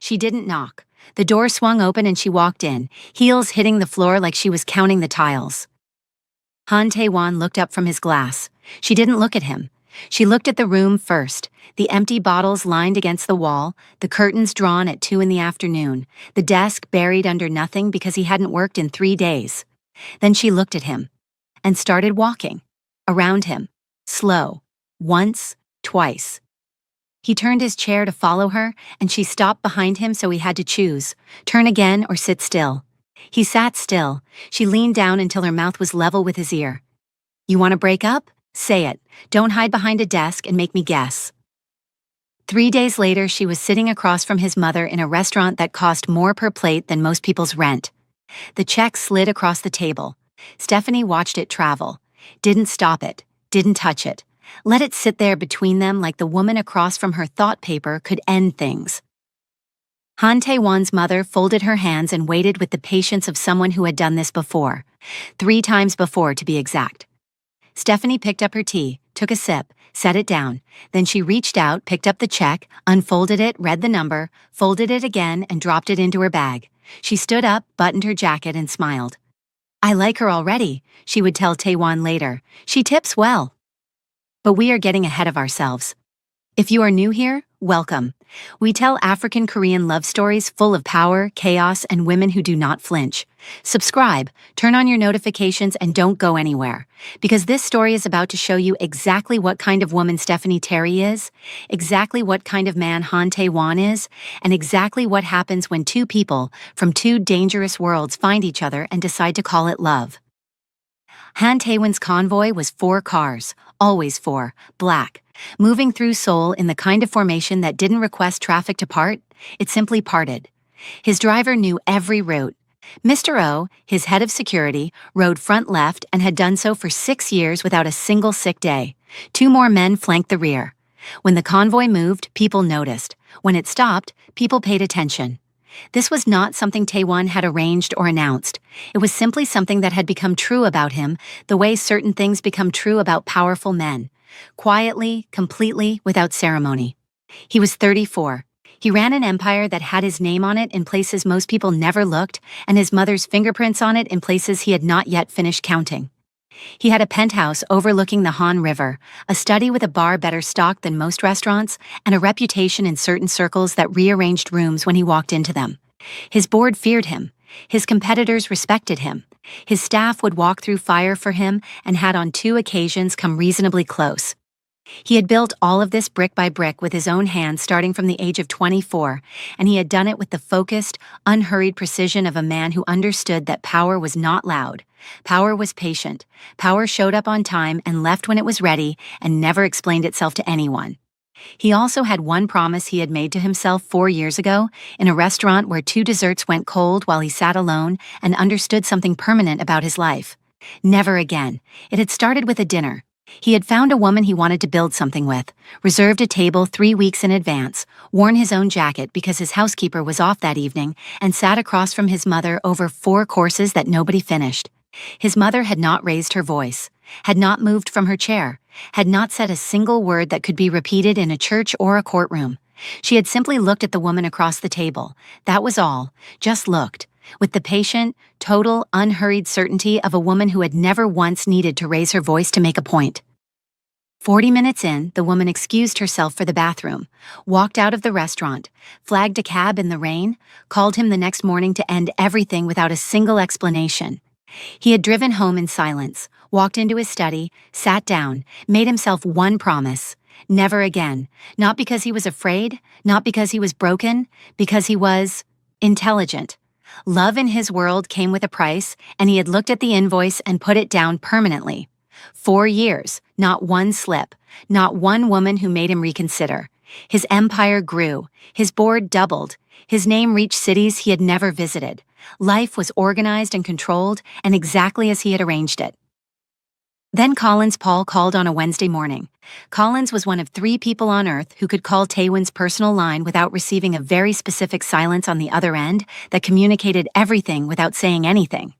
She didn't knock. The door swung open and she walked in, heels hitting the floor like she was counting the tiles. Han Tae-won looked up from his glass. She didn't look at him. She looked at the room first, the empty bottles lined against the wall, the curtains drawn at 2 in the afternoon, the desk buried under nothing because he hadn't worked in 3 days. Then she looked at him and started walking around him, slow, once, twice. He turned his chair to follow her, and she stopped behind him, so he had to choose, turn again or sit still. He sat still. She leaned down until her mouth was level with his ear. "You want to break up? Say it. Don't hide behind a desk and make me guess." 3 days later, she was sitting across from his mother in a restaurant that cost more per plate than most people's rent. The check slid across the table. Stephanie watched it travel. Didn't stop it. Didn't touch it. Let it sit there between them like the woman across from her thought paper could end things. Han Tae-won's mother folded her hands and waited with the patience of someone who had done this before. 3 times before, to be exact. Stephanie picked up her tea, took a sip, set it down. Then she reached out, picked up the check, unfolded it, read the number, folded it again, and dropped it into her bag. She stood up, buttoned her jacket, and smiled. "I like her already," she would tell Tae-won later. "She tips well." But we are getting ahead of ourselves. If you are new here, welcome. We tell African-Korean love stories full of power, chaos, and women who do not flinch. Subscribe, turn on your notifications, and don't go anywhere. Because this story is about to show you exactly what kind of woman Stephanie Terry is, exactly what kind of man Han Tae-won is, and exactly what happens when 2 people from 2 dangerous worlds find each other and decide to call it love. Han Tae-won's convoy was 4 cars, always 4, black, moving through Seoul in the kind of formation that didn't request traffic to part, it simply parted. His driver knew every route. Mr. O, his head of security, rode front left and had done so for 6 years without a single sick day. 2 more men flanked the rear. When the convoy moved, people noticed. When it stopped, people paid attention. This was not something Tae-won had arranged or announced. It was simply something that had become true about him, the way certain things become true about powerful men. Quietly, completely, without ceremony. He was 34. He ran an empire that had his name on it in places most people never looked, and his mother's fingerprints on it in places he had not yet finished counting. He had a penthouse overlooking the Han River, a study with a bar better stocked than most restaurants, and a reputation in certain circles that rearranged rooms when he walked into them. His board feared him. His competitors respected him. His staff would walk through fire for him and had on 2 occasions come reasonably close. He had built all of this brick by brick with his own hands starting from the age of 24, and he had done it with the focused, unhurried precision of a man who understood that power was not loud. Power was patient. Power showed up on time and left when it was ready and never explained itself to anyone. He also had one promise he had made to himself 4 years ago in a restaurant where 2 desserts went cold while he sat alone and understood something permanent about his life. Never again. It had started with a dinner. He had found a woman he wanted to build something with, reserved a table 3 weeks in advance, worn his own jacket because his housekeeper was off that evening, and sat across from his mother over 4 courses that nobody finished. His mother had not raised her voice, had not moved from her chair, had not said a single word that could be repeated in a church or a courtroom. She had simply looked at the woman across the table. That was all, just looked, with the patient, total, unhurried certainty of a woman who had never once needed to raise her voice to make a point. 40 minutes in, the woman excused herself for the bathroom, walked out of the restaurant, flagged a cab in the rain, called him the next morning to end everything without a single explanation. He had driven home in silence, walked into his study, sat down, made himself one promise. Never again. Not because he was afraid, not because he was broken, because he was intelligent. Love in his world came with a price, and he had looked at the invoice and put it down permanently. 4 years, not one slip, not one woman who made him reconsider. His empire grew, his board doubled, his name reached cities he had never visited. Life was organized and controlled, and exactly as he had arranged it. Then Collins Paul called on a Wednesday morning. Collins was one of 3 people on Earth who could call Tae-won's personal line without receiving a very specific silence on the other end that communicated everything without saying anything.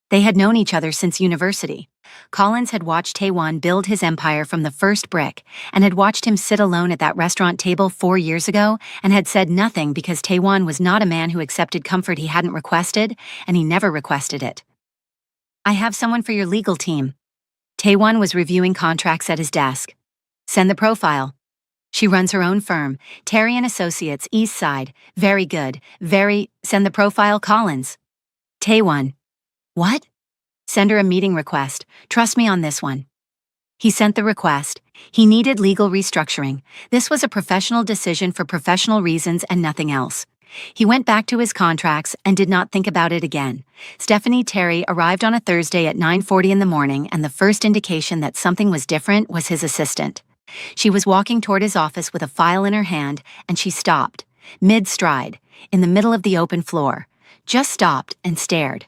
They had known each other since university. Collins had watched Taewon build his empire from the first brick, and had watched him sit alone at that restaurant table 4 years ago, and had said nothing because Taewon was not a man who accepted comfort he hadn't requested, and he never requested it. "I have someone for your legal team." Taewon was reviewing contracts at his desk. "Send the profile." She runs her own firm, Terry & Associates, East Side. "Very good, send the profile, Collins." Taewon. "What?" "Send her a meeting request. Trust me on this one." He sent the request. He needed legal restructuring. This was a professional decision for professional reasons and nothing else. He went back to his contracts and did not think about it again. Stephanie Terry arrived on a Thursday at 9:40 in the morning, and the first indication that something was different was his assistant. She was walking toward his office with a file in her hand, and she stopped, mid-stride, in the middle of the open floor. Just stopped and stared.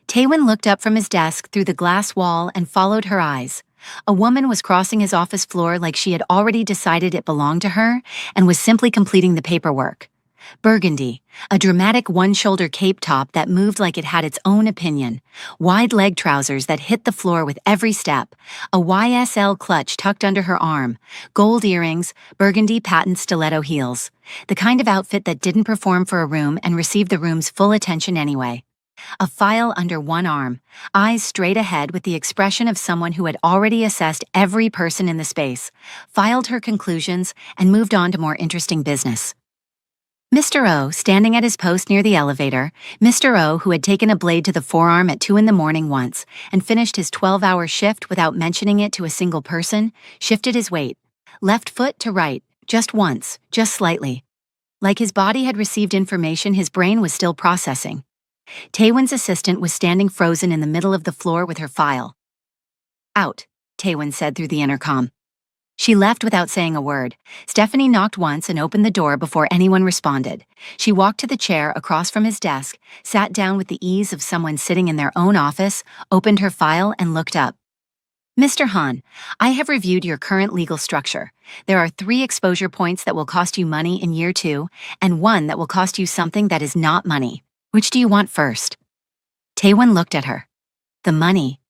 Taewon looked up from his desk through the glass wall and followed her eyes. A woman was crossing his office floor like she had already decided it belonged to her and was simply completing the paperwork. Burgundy, a dramatic one-shoulder cape top that moved like it had its own opinion, wide leg trousers that hit the floor with every step, a YSL clutch tucked under her arm, gold earrings, burgundy patent stiletto heels, the kind of outfit that didn't perform for a room and received the room's full attention anyway. A file under one arm, eyes straight ahead with the expression of someone who had already assessed every person in the space, filed her conclusions, and moved on to more interesting business. Mr. O, standing at his post near the elevator, Mr. O, who had taken a blade to the forearm at 2 in the morning once and finished his 12-hour shift without mentioning it to a single person, shifted his weight, left foot to right, just once, just slightly. Like his body had received information his brain was still processing. Taewon's assistant was standing frozen in the middle of the floor with her file. "Out," Taewon said through the intercom. She left without saying a word. Stephanie knocked once and opened the door before anyone responded. She walked to the chair across from his desk, sat down with the ease of someone sitting in their own office, opened her file, and looked up. "Mr. Han, I have reviewed your current legal structure. There are 3 exposure points that will cost you money in year 2, and 1 that will cost you something that is not money. Which do you want first?" Taewon looked at her. "The money."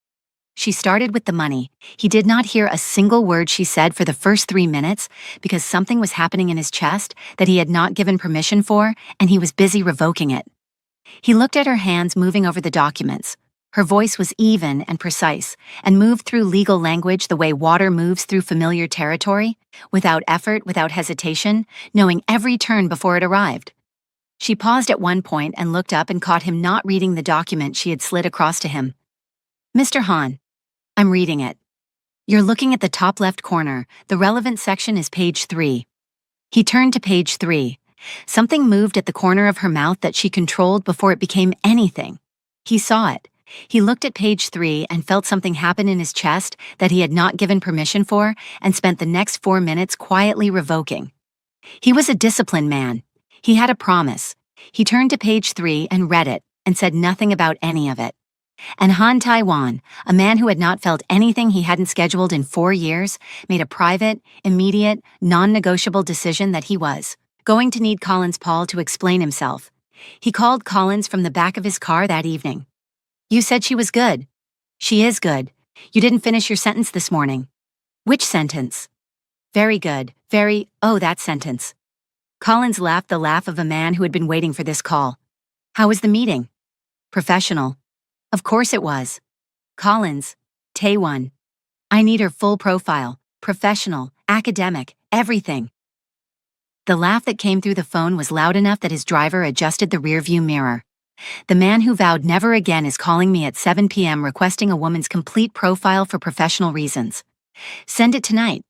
She started with the money. He did not hear a single word she said for the first 3 minutes because something was happening in his chest that he had not given permission for, and he was busy revoking it. He looked at her hands moving over the documents. Her voice was even and precise, and moved through legal language the way water moves through familiar territory, without effort, without hesitation, knowing every turn before it arrived. She paused at one point and looked up and caught him not reading the document she had slid across to him. "Mr. Han, I'm reading it. You're looking at the top left corner. The relevant section is page 3. He turned to page 3. Something moved at the corner of her mouth that she controlled before it became anything. He saw it. He looked at page 3 and felt something happen in his chest that he had not given permission for and spent the next 4 minutes quietly revoking. He was a disciplined man. He had a promise. He turned to page 3 and read it and said nothing about any of it. And Han Taewon, a man who had not felt anything he hadn't scheduled in 4 years, made a private, immediate, non-negotiable decision that he was going to need Collins Paul to explain himself. He called Collins from the back of his car that evening. "You said she was good." "She is good. You didn't finish your sentence this morning." "Which sentence?" "Very good. That sentence." Collins laughed the laugh of a man who had been waiting for this call. "How was the meeting?" "Professional." "Of course it was." "Collins, Taewon. I need her full profile, professional, academic, everything." The laugh that came through the phone was loud enough that his driver adjusted the rearview mirror. "The man who vowed never again is calling me at 7 p.m. requesting a woman's complete profile for professional reasons. Send it tonight."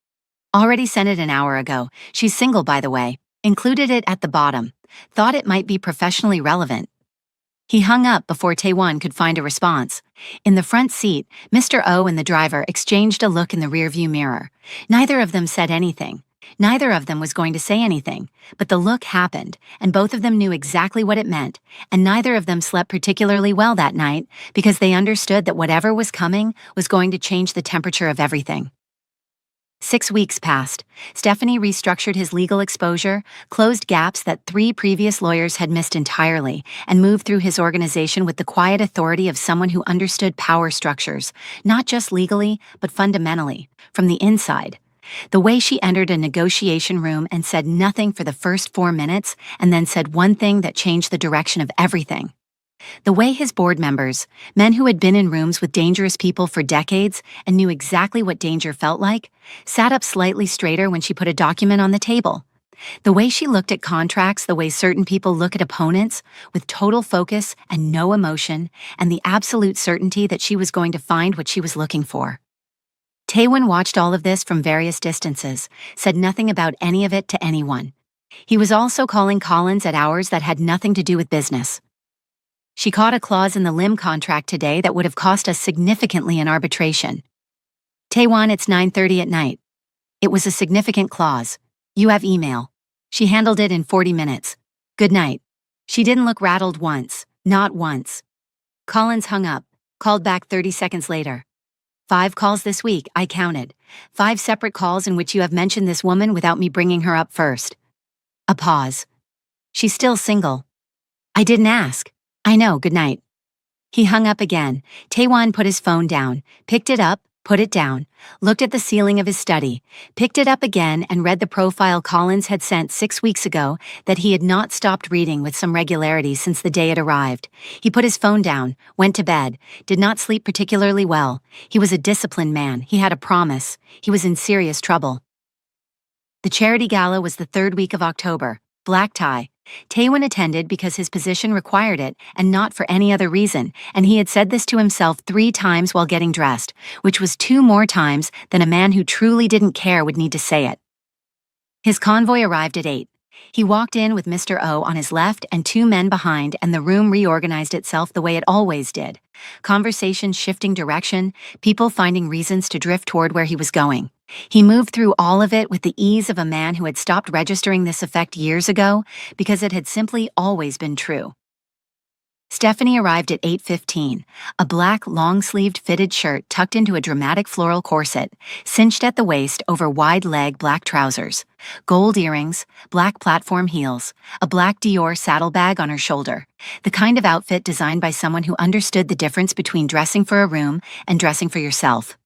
"Already sent it an hour ago. She's single, by the way. Included it at the bottom. Thought it might be professionally relevant." He hung up before Taewon could find a response. In the front seat, Mr. O and the driver exchanged a look in the rearview mirror. Neither of them said anything. Neither of them was going to say anything, but the look happened, and both of them knew exactly what it meant, and neither of them slept particularly well that night because they understood that whatever was coming was going to change the temperature of everything. 6 weeks passed. Stephanie restructured his legal exposure, closed gaps that 3 previous lawyers had missed entirely, and moved through his organization with the quiet authority of someone who understood power structures, not just legally, but fundamentally, from the inside. The way she entered a negotiation room and said nothing for the first 4 minutes, and then said one thing that changed the direction of everything. The way his board members, men who had been in rooms with dangerous people for decades and knew exactly what danger felt like, sat up slightly straighter when she put a document on the table. The way she looked at contracts the way certain people look at opponents, with total focus and no emotion, and the absolute certainty that she was going to find what she was looking for. Taewon watched all of this from various distances, said nothing about any of it to anyone. He was also calling Collins at hours that had nothing to do with business. She caught a clause in the Lim contract today that would have cost us significantly in arbitration. Taewon, it's 9:30 at night. It was a significant clause. You have email. She handled it in 40 minutes. Good night. She didn't look rattled once, not once. Collins hung up, called back 30 seconds later. 5 calls this week, I counted. 5 separate calls in which you have mentioned this woman without me bringing her up first. A pause. She's still single. I didn't ask. I know, good night. He hung up again. Taewon put his phone down, picked it up, put it down, looked at the ceiling of his study, picked it up again and read the profile Collins had sent 6 weeks ago that he had not stopped reading with some regularity since the day it arrived. He put his phone down, went to bed, did not sleep particularly well. He was a disciplined man. He had a promise. He was in serious trouble. The charity gala was the 3rd week of October. Black tie. Taewon attended because his position required it and not for any other reason, and he had said this to himself 3 times while getting dressed, which was 2 more times than a man who truly didn't care would need to say it. His convoy arrived at 8. He walked in with Mr. O on his left and 2 men behind, and the room reorganized itself the way it always did. Conversations shifting direction, people finding reasons to drift toward where he was going. He moved through all of it with the ease of a man who had stopped registering this effect years ago because it had simply always been true. Stephanie arrived at 8:15, a black long-sleeved fitted shirt tucked into a dramatic floral corset, cinched at the waist over wide-leg black trousers, gold earrings, black platform heels, a black Dior saddlebag on her shoulder, the kind of outfit designed by someone who understood the difference between dressing for a room and dressing for yourself.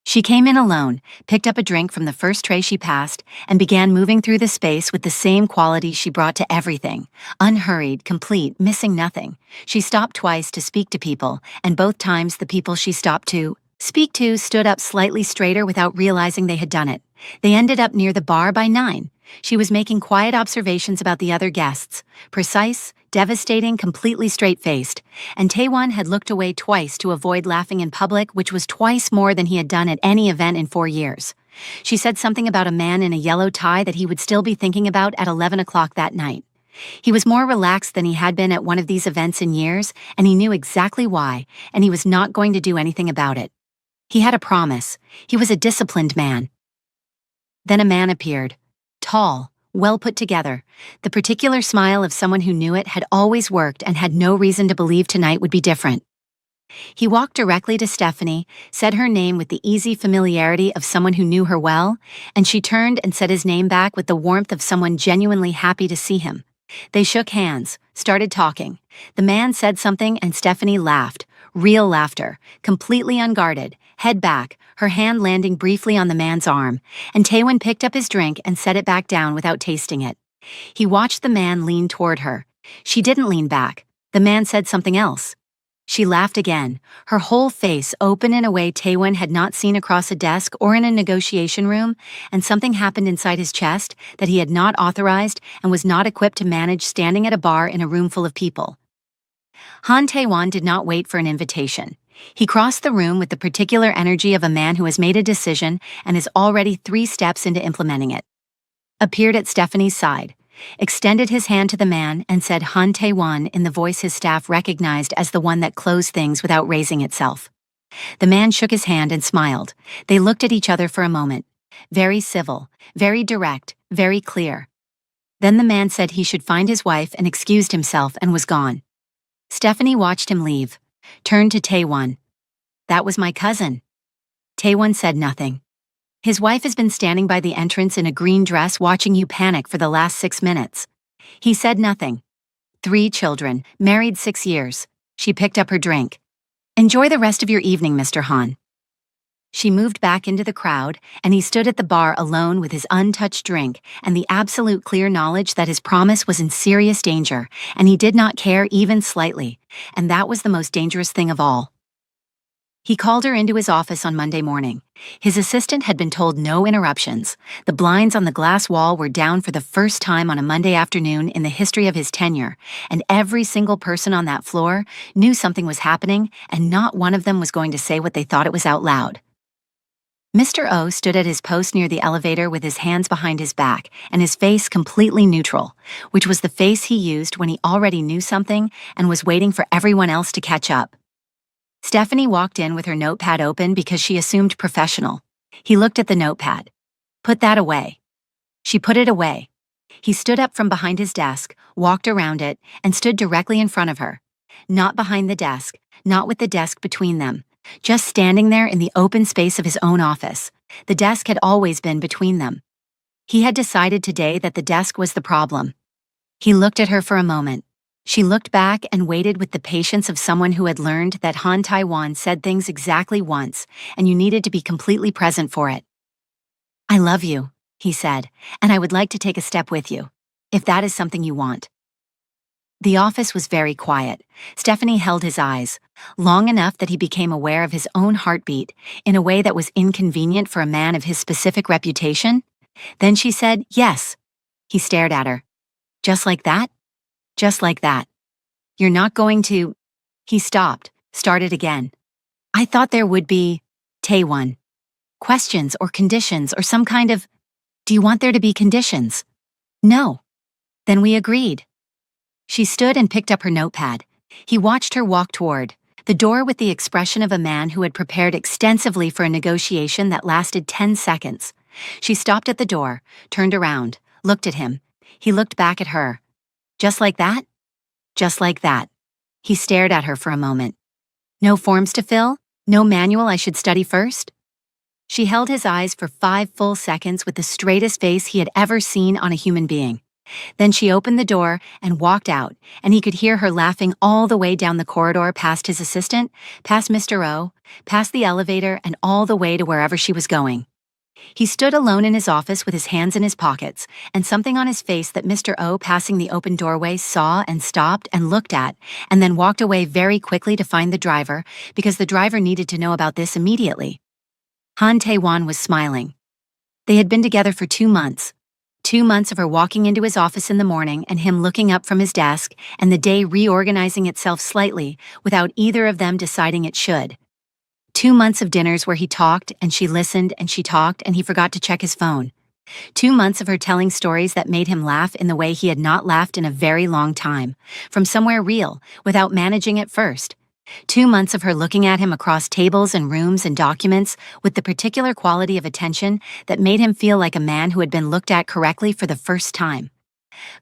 She came in alone, picked up a drink from the first tray she passed, and began moving through the space with the same quality she brought to everything. Unhurried, complete, missing nothing. She stopped twice to speak to people, and both times the people she stopped to speak to stood up slightly straighter without realizing they had done it. They ended up near the bar by 9. She was making quiet observations about the other guests, precise, devastating, completely straight-faced, and Taewon had looked away twice to avoid laughing in public, which was twice more than he had done at any event in 4 years. She said something about a man in a yellow tie that he would still be thinking about at 11 o'clock that night. He was more relaxed than he had been at one of these events in years, and he knew exactly why, and he was not going to do anything about it. He had a promise. He was a disciplined man. Then a man appeared. Tall, well put together. The particular smile of someone who knew it had always worked and had no reason to believe tonight would be different. He walked directly to Stephanie, said her name with the easy familiarity of someone who knew her well, and she turned and said his name back with the warmth of someone genuinely happy to see him. They shook hands, started talking. The man said something and Stephanie laughed, real laughter, completely unguarded, head back, her hand landing briefly on the man's arm, and Taewon picked up his drink and set it back down without tasting it. He watched the man lean toward her. She didn't lean back. The man said something else. She laughed again, her whole face open in a way Taewon had not seen across a desk or in a negotiation room, and something happened inside his chest that he had not authorized and was not equipped to manage standing at a bar in a room full of people. Han Taewon did not wait for an invitation. He crossed the room with the particular energy of a man who has made a decision and is already 3 steps into implementing it. Appeared at Stephanie's side, extended his hand to the man and said Han Taewon in the voice his staff recognized as the one that closed things without raising itself. The man shook his hand and smiled. They looked at each other for a moment. Very civil, very direct, very clear. Then the man said he should find his wife and excused himself and was gone. Stephanie watched him leave, turned to Taewon. That was my cousin. Taewon said nothing. His wife has been standing by the entrance in a green dress watching you panic for the last 6 minutes. He said nothing. 3 children, married 6 years. She picked up her drink. Enjoy the rest of your evening, Mr. Han. She moved back into the crowd, and he stood at the bar alone with his untouched drink and the absolute clear knowledge that his promise was in serious danger, and he did not care even slightly, and that was the most dangerous thing of all. He called her into his office on Monday morning. His assistant had been told no interruptions. The blinds on the glass wall were down for the first time on a Monday afternoon in the history of his tenure, and every single person on that floor knew something was happening, and not one of them was going to say what they thought it was out loud. Mr. O stood at his post near the elevator with his hands behind his back and his face completely neutral, which was the face he used when he already knew something and was waiting for everyone else to catch up. Stephanie walked in with her notepad open because she assumed professional. He looked at the notepad. Put that away. She put it away. He stood up from behind his desk, walked around it, and stood directly in front of her. Not behind the desk, not with the desk between them. Just standing there in the open space of his own office. The desk had always been between them. He had decided today that the desk was the problem. He looked at her for a moment. She looked back and waited with the patience of someone who had learned that Han Taiwan said things exactly once, and you needed to be completely present for it. I love you, he said, and I would like to take a step with you, if that is something you want. The office was very quiet. Stephanie held his eyes, long enough that he became aware of his own heartbeat in a way that was inconvenient for a man of his specific reputation. Then she said, yes. He stared at her. Just like that? Just like that. You're not going to... He stopped, started again. I thought there would be... Taewon. Questions or conditions or some kind of... Do you want there to be conditions? No. Then we agreed. She stood and picked up her notepad. He watched her walk toward the door with the expression of a man who had prepared extensively for a negotiation that lasted 10 seconds. She stopped at the door, turned around, looked at him. He looked back at her. Just like that? Just like that. He stared at her for a moment. No forms to fill? No manual I should study first? She held his eyes for 5 full seconds with the straightest face he had ever seen on a human being. Then she opened the door and walked out, and he could hear her laughing all the way down the corridor past his assistant, past Mr. O, past the elevator, and all the way to wherever she was going. He stood alone in his office with his hands in his pockets, and something on his face that Mr. O, passing the open doorway, saw and stopped and looked at, and then walked away very quickly to find the driver, because the driver needed to know about this immediately. Han Taewon was smiling. They had been together for 2 months. 2 months of her walking into his office in the morning and him looking up from his desk, and the day reorganizing itself slightly without either of them deciding it should. 2 months of dinners where he talked and she listened and she talked and he forgot to check his phone. 2 months of her telling stories that made him laugh in the way he had not laughed in a very long time, from somewhere real, without managing it first. 2 months of her looking at him across tables and rooms and documents with the particular quality of attention that made him feel like a man who had been looked at correctly for the first time.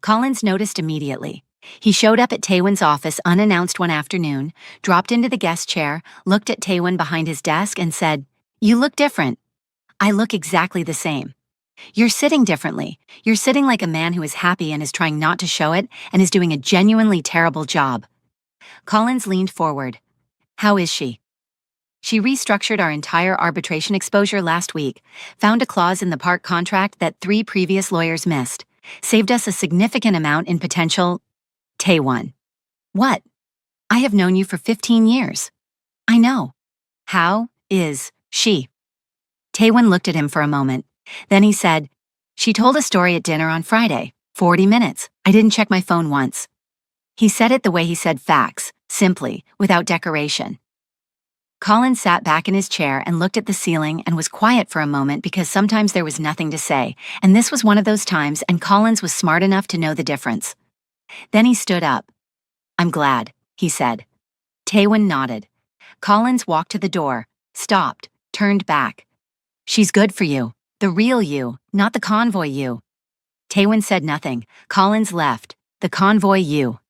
Collins noticed immediately. He showed up at Taewon's office unannounced one afternoon, dropped into the guest chair, looked at Taewon behind his desk and said, "You look different." "I look exactly the same." "You're sitting differently. You're sitting like a man who is happy and is trying not to show it and is doing a genuinely terrible job." Collins leaned forward. "How is she?" "She restructured our entire arbitration exposure last week, found a clause in the part contract that 3 previous lawyers missed, saved us a significant amount in potential..." Taewon. "What? I have known you for 15 years. I know. How is she?" Taewon looked at him for a moment. Then he said, "She told a story at dinner on Friday. 40 minutes. I didn't check my phone once." He said it the way he said facts, simply, without decoration. Collins sat back in his chair and looked at the ceiling and was quiet for a moment because sometimes there was nothing to say, and this was one of those times, and Collins was smart enough to know the difference. Then he stood up. "I'm glad," he said. Taewon nodded. Collins walked to the door, stopped, turned back. "She's good for you. The real you, not the convoy you." Taewon said nothing. Collins left. The convoy you.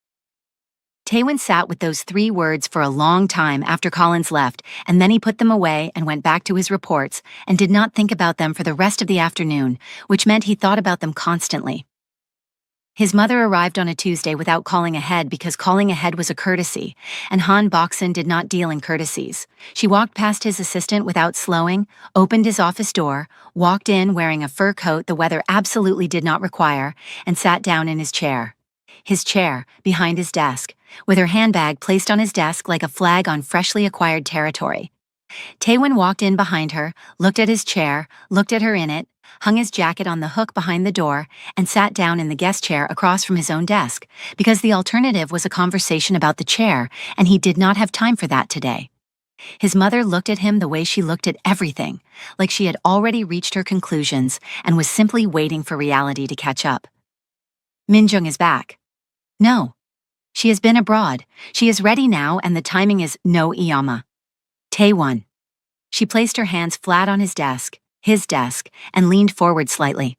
Taewon sat with those 3 words for a long time after Collins left, and then he put them away and went back to his reports and did not think about them for the rest of the afternoon, which meant he thought about them constantly. His mother arrived on a Tuesday without calling ahead because calling ahead was a courtesy, and Han Boksun did not deal in courtesies. She walked past his assistant without slowing, opened his office door, walked in wearing a fur coat the weather absolutely did not require, and sat down in his chair. His chair, behind his desk, with her handbag placed on his desk like a flag on freshly acquired territory. Taewon walked in behind her, looked at his chair, looked at her in it, hung his jacket on the hook behind the door, and sat down in the guest chair across from his own desk, because the alternative was a conversation about the chair, and he did not have time for that today. His mother looked at him the way she looked at everything, like she had already reached her conclusions and was simply waiting for reality to catch up. Minjung is back. No. She has been abroad. She is ready now, and the timing is no Iyama. Taewon. She placed her hands flat on his desk, and leaned forward slightly.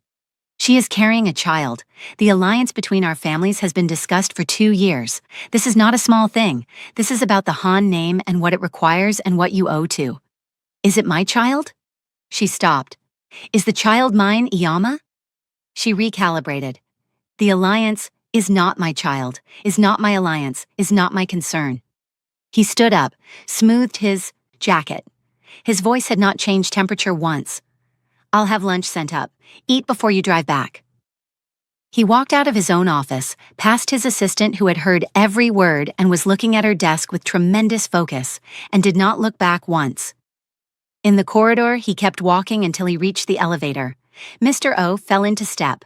She is carrying a child. The alliance between our families has been discussed for 2 years. This is not a small thing. This is about the Han name and what it requires and what you owe to. Is it my child? She stopped. Is the child mine, Iyama? She recalibrated. The alliance is not my child, is not my alliance, is not my concern. He stood up, smoothed his jacket. His voice had not changed temperature once. I'll have lunch sent up. Eat before you drive back. He walked out of his own office, past his assistant who had heard every word and was looking at her desk with tremendous focus, and did not look back once. In the corridor, he kept walking until he reached the elevator. Mr. O fell into step.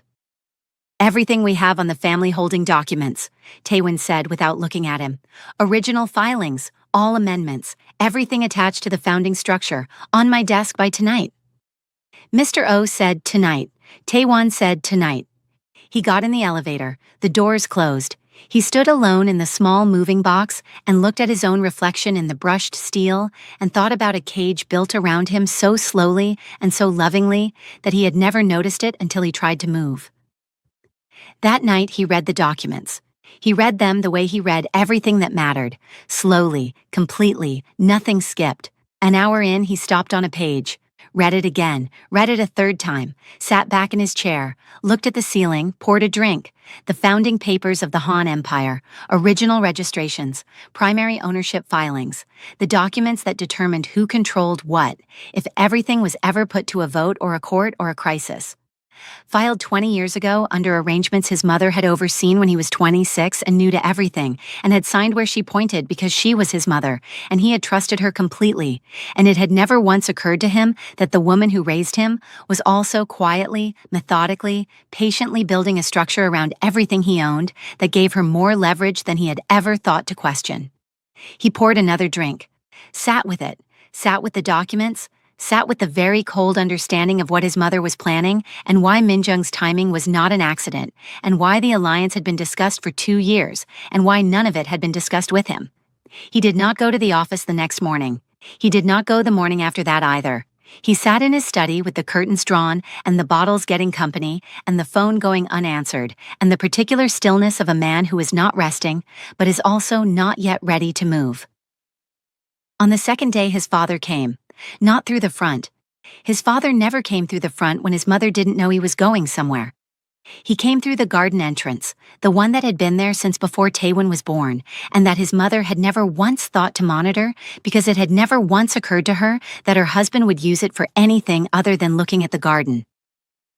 Everything we have on the family holding documents, Taewon said without looking at him. Original filings, all amendments, everything attached to the founding structure, on my desk by tonight. Mr. O said tonight. Taewon said tonight. He got in the elevator, the doors closed. He stood alone in the small moving box and looked at his own reflection in the brushed steel and thought about a cage built around him so slowly and so lovingly that he had never noticed it until he tried to move. That night he read the documents. He read them the way he read everything that mattered, slowly, completely, nothing skipped. An hour in, he stopped on a page, read it again, read it a third time, sat back in his chair, looked at the ceiling, poured a drink. The founding papers of the Han Empire, original registrations, primary ownership filings, the documents that determined who controlled what, if everything was ever put to a vote or a court or a crisis. Filed 20 years ago under arrangements his mother had overseen when he was 26 and knew to everything, and had signed where she pointed because she was his mother, and he had trusted her completely, and it had never once occurred to him that the woman who raised him was also quietly, methodically, patiently building a structure around everything he owned that gave her more leverage than he had ever thought to question. He poured another drink, sat with it, sat with the documents, sat with the very cold understanding of what his mother was planning and why Minjung's timing was not an accident, and why the alliance had been discussed for 2 years, and why none of it had been discussed with him. He did not go to the office the next morning. He did not go the morning after that either. He sat in his study with the curtains drawn and the bottles getting company and the phone going unanswered and the particular stillness of a man who is not resting but is also not yet ready to move. On the second day his father came. Not through the front. His father never came through the front when his mother didn't know he was going somewhere. He came through the garden entrance, the one that had been there since before Taewon was born, and that his mother had never once thought to monitor because it had never once occurred to her that her husband would use it for anything other than looking at the garden.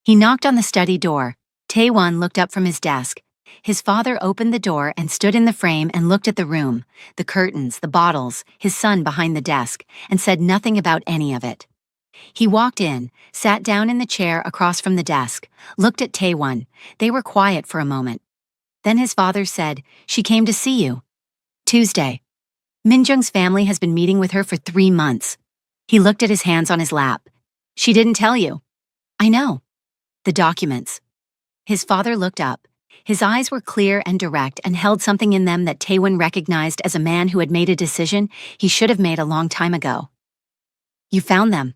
He knocked on the study door. Taewon looked up from his desk. His father opened the door and stood in the frame and looked at the room, the curtains, the bottles, his son behind the desk, and said nothing about any of it. He walked in, sat down in the chair across from the desk, looked at Taewon. They were quiet for a moment. Then his father said, "She came to see you. Tuesday. Minjung's family has been meeting with her for 3 months." He looked at his hands on his lap. "She didn't tell you." "I know." "The documents." His father looked up. His eyes were clear and direct and held something in them that Taewon recognized as a man who had made a decision he should have made a long time ago. "You found them."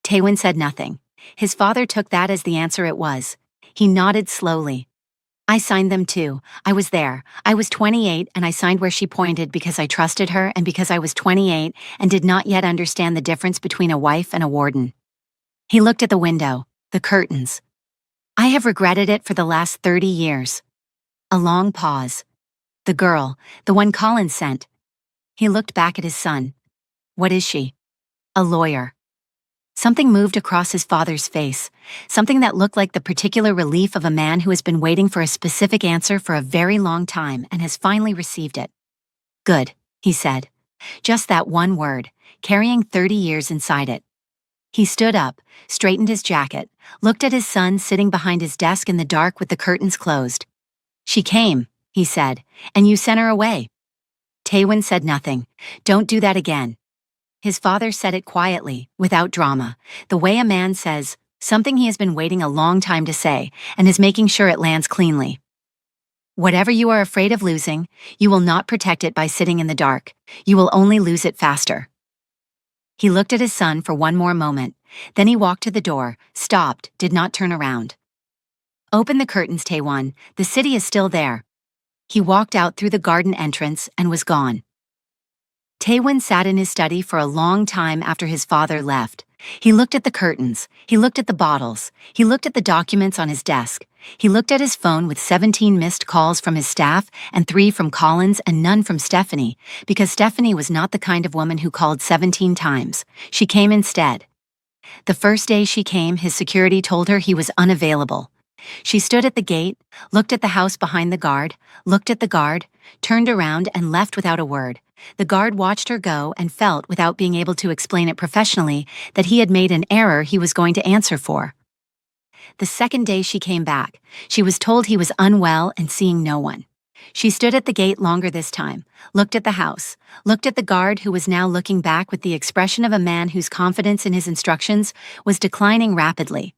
Taewon said nothing. His father took that as the answer it was. He nodded slowly. I signed them too. I was there. I was 28 and I signed where she pointed because I trusted her and because I was 28 and did not yet understand the difference between a wife and a warden. He looked at the window, the curtains. I have regretted it for the last 30 years. A long pause. The girl, the one Colin sent. He looked back at his son. What is she? A lawyer. Something moved across his father's face, something that looked like the particular relief of a man who has been waiting for a specific answer for a very long time and has finally received it. Good, he said. Just that one word, carrying 30 years inside it. He stood up, straightened his jacket, looked at his son sitting behind his desk in the dark with the curtains closed. She came, he said, and you sent her away. Taewon said nothing. Don't do that again. His father said it quietly, without drama, the way a man says something he has been waiting a long time to say and is making sure it lands cleanly. Whatever you are afraid of losing, you will not protect it by sitting in the dark. You will only lose it faster. He looked at his son for one more moment. Then he walked to the door, stopped, did not turn around. Open the curtains, Taewon. The city is still there. He walked out through the garden entrance and was gone. Taewon sat in his study for a long time after his father left. He looked at the curtains. He looked at the bottles. He looked at the documents on his desk. He looked at his phone with 17 missed calls from his staff and 3 from Collins and none from Stephanie, because Stephanie was not the kind of woman who called 17 times. She came instead. The first day she came, his security told her he was unavailable. She stood at the gate, looked at the house behind the guard, looked at the guard, turned around and left without a word. The guard watched her go and felt, without being able to explain it professionally, that he had made an error he was going to answer for. The second day she came back, she was told he was unwell and seeing no one. She stood at the gate longer this time, looked at the house, looked at the guard who was now looking back with the expression of a man whose confidence in his instructions was declining rapidly.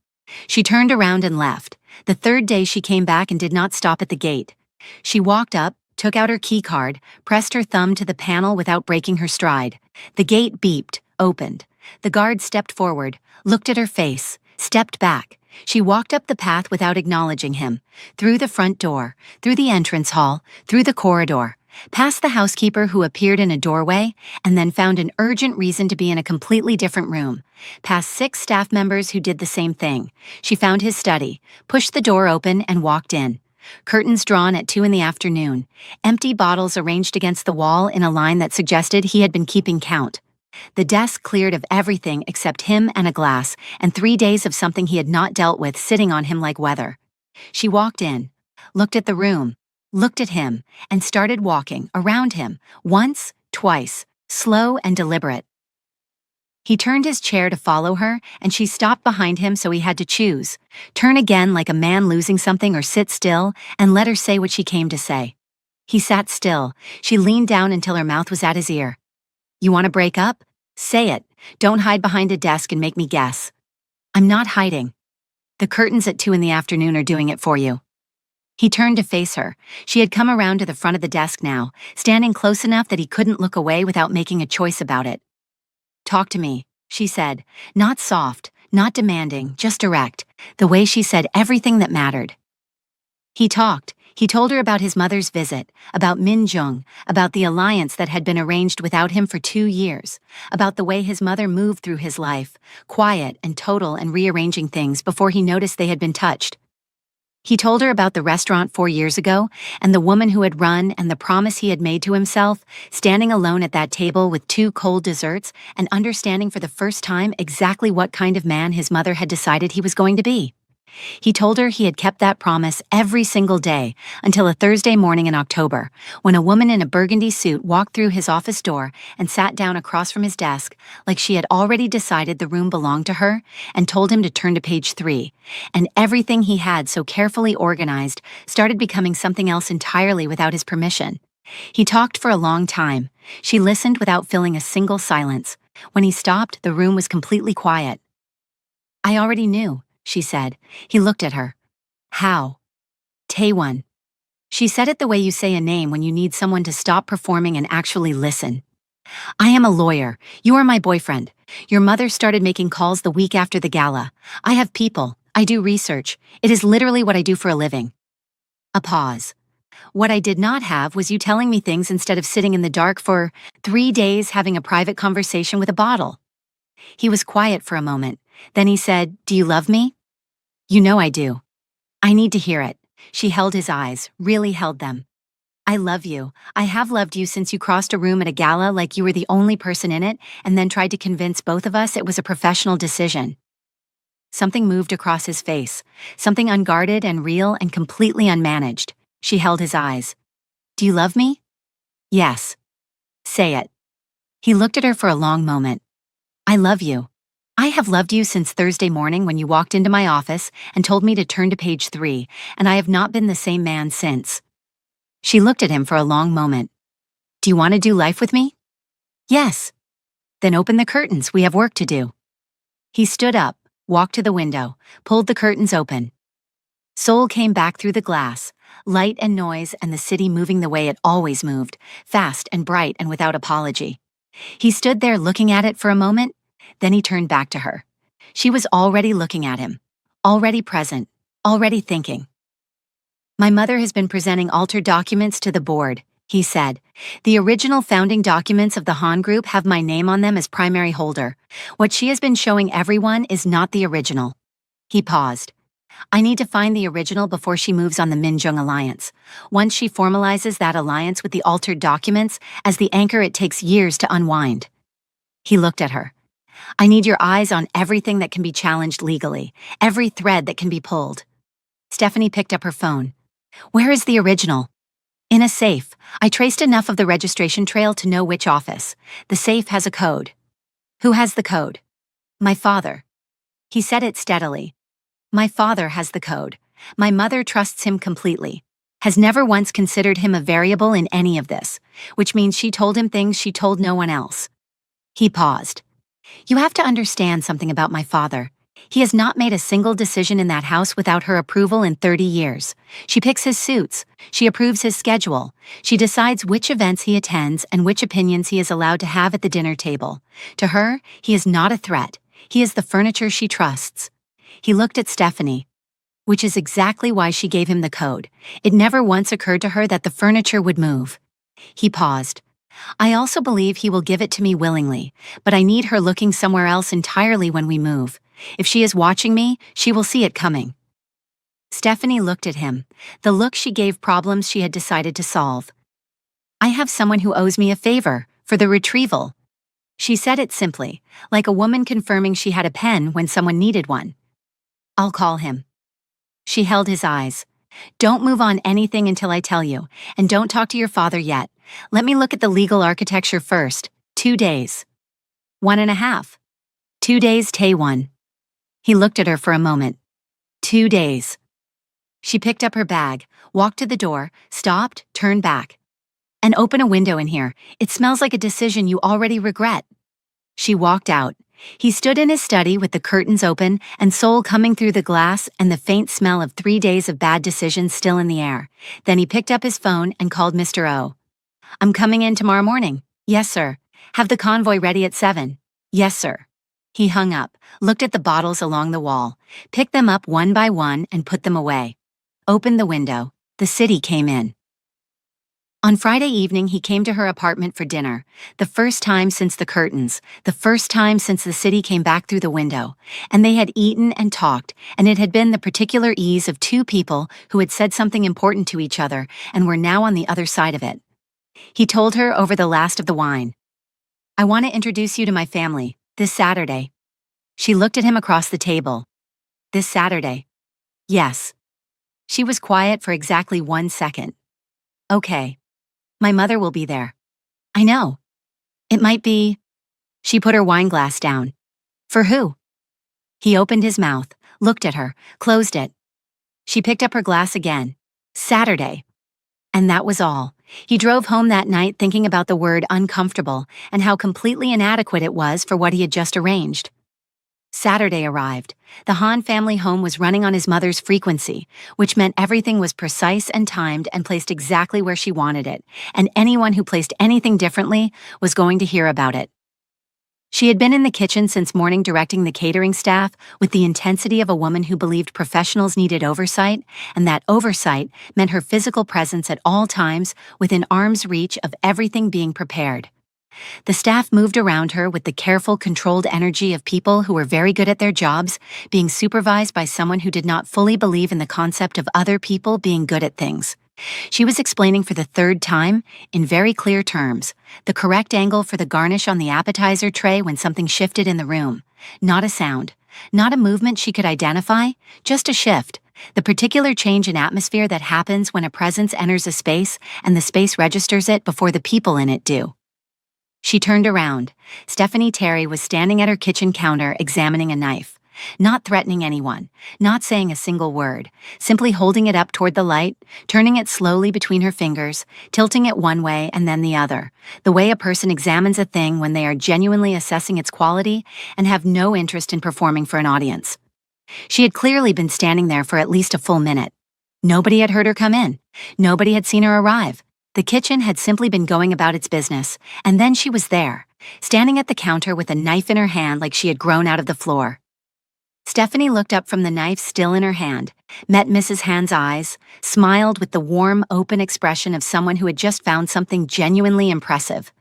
She turned around and left. The third day she came back and did not stop at the gate. She walked up, took out her key card, pressed her thumb to the panel without breaking her stride. The gate beeped, opened. The guard stepped forward, looked at her face, stepped back. She walked up the path without acknowledging him, through the front door, through the entrance hall, through the corridor, past the housekeeper who appeared in a doorway and then found an urgent reason to be in a completely different room, past 6 staff members who did the same thing. She found his study, pushed the door open and walked in. Curtains drawn at 2 in the afternoon, empty bottles arranged against the wall in a line that suggested he had been keeping count. The desk cleared of everything except him and a glass, and 3 days of something he had not dealt with sitting on him like weather. She walked in, looked at the room, looked at him, and started walking around him, once, twice, slow and deliberate. He turned his chair to follow her, and she stopped behind him, so he had to choose. Turn again like a man losing something or sit still and let her say what she came to say. He sat still. She leaned down until her mouth was at his ear. You want to break up? Say it. Don't hide behind a desk and make me guess. I'm not hiding. The curtains at 2 in the afternoon are doing it for you. He turned to face her. She had come around to the front of the desk now, standing close enough that he couldn't look away without making a choice about it. Talk to me, she said, not soft, not demanding, just direct, the way she said everything that mattered. He talked. He told her about his mother's visit, about Min Jung, about the alliance that had been arranged without him for 2 years, about the way his mother moved through his life, quiet and total and rearranging things before he noticed they had been touched. He told her about the restaurant 4 years ago, and the woman who had run and the promise he had made to himself, standing alone at that table with 2 cold desserts and understanding for the first time exactly what kind of man his mother had decided he was going to be. He told her he had kept that promise every single day until a Thursday morning in October, when a woman in a burgundy suit walked through his office door and sat down across from his desk like she had already decided the room belonged to her and told him to turn to page 3, and everything he had so carefully organized started becoming something else entirely without his permission. He talked for a long time. She listened without filling a single silence. When he stopped, the room was completely quiet. I already knew, she said. He looked at her. How? Taewon. She said it the way you say a name when you need someone to stop performing and actually listen. I am a lawyer. You are my boyfriend. Your mother started making calls the week after the gala. I have people. I do research. It is literally what I do for a living. A pause. What I did not have was you telling me things instead of sitting in the dark for 3 days having a private conversation with a bottle. He was quiet for a moment. Then he said, "Do you love me?" "You know I do." "I need to hear it." She held his eyes, really held them. "I love you. I have loved you since you crossed a room at a gala like you were the only person in it and then tried to convince both of us it was a professional decision." Something moved across his face, something unguarded and real and completely unmanaged. She held his eyes. "Do you love me?" "Yes." "Say it." He looked at her for a long moment. "I love you. I have loved you since Thursday morning when you walked into my office and told me to turn to page 3, and I have not been the same man since." She looked at him for a long moment. "Do you want to do life with me?" "Yes." "Then open the curtains, we have work to do." He stood up, walked to the window, pulled the curtains open. Soul came back through the glass, light and noise and the city moving the way it always moved, fast and bright and without apology. He stood there looking at it for a moment, then he turned back to her. She was already looking at him, already present, already thinking. "My mother has been presenting altered documents to the board," he said. "The original founding documents of the Han Group have my name on them as primary holder. What she has been showing everyone is not the original." He paused. "I need to find the original before she moves on the Minjung alliance. Once she formalizes that alliance with the altered documents, as the anchor it takes years to unwind." He looked at her. "I need your eyes on everything that can be challenged legally, every thread that can be pulled." Stephanie picked up her phone. "Where is the original?" "In a safe. I traced enough of the registration trail to know which office. The safe has a code." "Who has the code?" "My father." He said it steadily. "My father has the code. My mother trusts him completely. Has never once considered him a variable in any of this, which means she told him things she told no one else." He paused. "You have to understand something about my father. He has not made a single decision in that house without her approval in 30 years. She picks his suits. She approves his schedule. She decides which events he attends and which opinions he is allowed to have at the dinner table. To her, he is not a threat. He is the furniture she trusts." He looked at Stephanie. "Which is exactly why she gave him the code. It never once occurred to her that the furniture would move." He paused. "I also believe he will give it to me willingly, but I need her looking somewhere else entirely when we move. If she is watching me, she will see it coming." Stephanie looked at him, the look she gave problems she had decided to solve. "I have someone who owes me a favor, for the retrieval." She said it simply, like a woman confirming she had a pen when someone needed one. "I'll call him." She held his eyes. "Don't move on anything until I tell you, and don't talk to your father yet. Let me look at the legal architecture first. 2 days. 1.5. 2 days, Taewon." He looked at her for a moment. 2 days. She picked up her bag, walked to the door, stopped, turned back. "And open a window in here. It smells like a decision you already regret." She walked out. He stood in his study with the curtains open and Soul coming through the glass and the faint smell of 3 days of bad decisions still in the air. Then he picked up his phone and called Mr. O. "I'm coming in tomorrow morning." "Yes, sir." "Have the convoy ready at 7. "Yes, sir." He hung up, looked at the bottles along the wall, picked them up one by one and put them away. Opened the window. The city came in. On Friday evening, he came to her apartment for dinner, the first time since the curtains, the first time since the city came back through the window, and they had eaten and talked, and it had been the particular ease of two people who had said something important to each other and were now on the other side of it. He told her over the last of the wine, "I want to introduce you to my family, this Saturday." She looked at him across the table. "This Saturday?" "Yes." She was quiet for exactly 1 second. "Okay. My mother will be there." "I know. It might be—" She put her wine glass down. "For who?" He opened his mouth, looked at her, closed it. She picked up her glass again. "Saturday." And that was all. He drove home that night thinking about the word uncomfortable and how completely inadequate it was for what he had just arranged. Saturday arrived. The Han family home was running on his mother's frequency, which meant everything was precise and timed and placed exactly where she wanted it, and anyone who placed anything differently was going to hear about it. She had been in the kitchen since morning directing the catering staff with the intensity of a woman who believed professionals needed oversight, and that oversight meant her physical presence at all times within arm's reach of everything being prepared. The staff moved around her with the careful, controlled energy of people who were very good at their jobs, being supervised by someone who did not fully believe in the concept of other people being good at things. She was explaining for the third time, in very clear terms, the correct angle for the garnish on the appetizer tray when something shifted in the room. Not a sound, not a movement she could identify, just a shift, the particular change in atmosphere that happens when a presence enters a space and the space registers it before the people in it do. She turned around. Stephanie Terry was standing at her kitchen counter examining a knife. Not threatening anyone, not saying a single word, simply holding it up toward the light, turning it slowly between her fingers, tilting it one way and then the other, the way a person examines a thing when they are genuinely assessing its quality and have no interest in performing for an audience. She had clearly been standing there for at least a full minute. Nobody had heard her come in. Nobody had seen her arrive. The kitchen had simply been going about its business, and then she was there, standing at the counter with a knife in her hand like she had grown out of the floor. Stephanie looked up from the knife still in her hand, met Mrs. Hand's eyes, smiled with the warm, open expression of someone who had just found something genuinely impressive.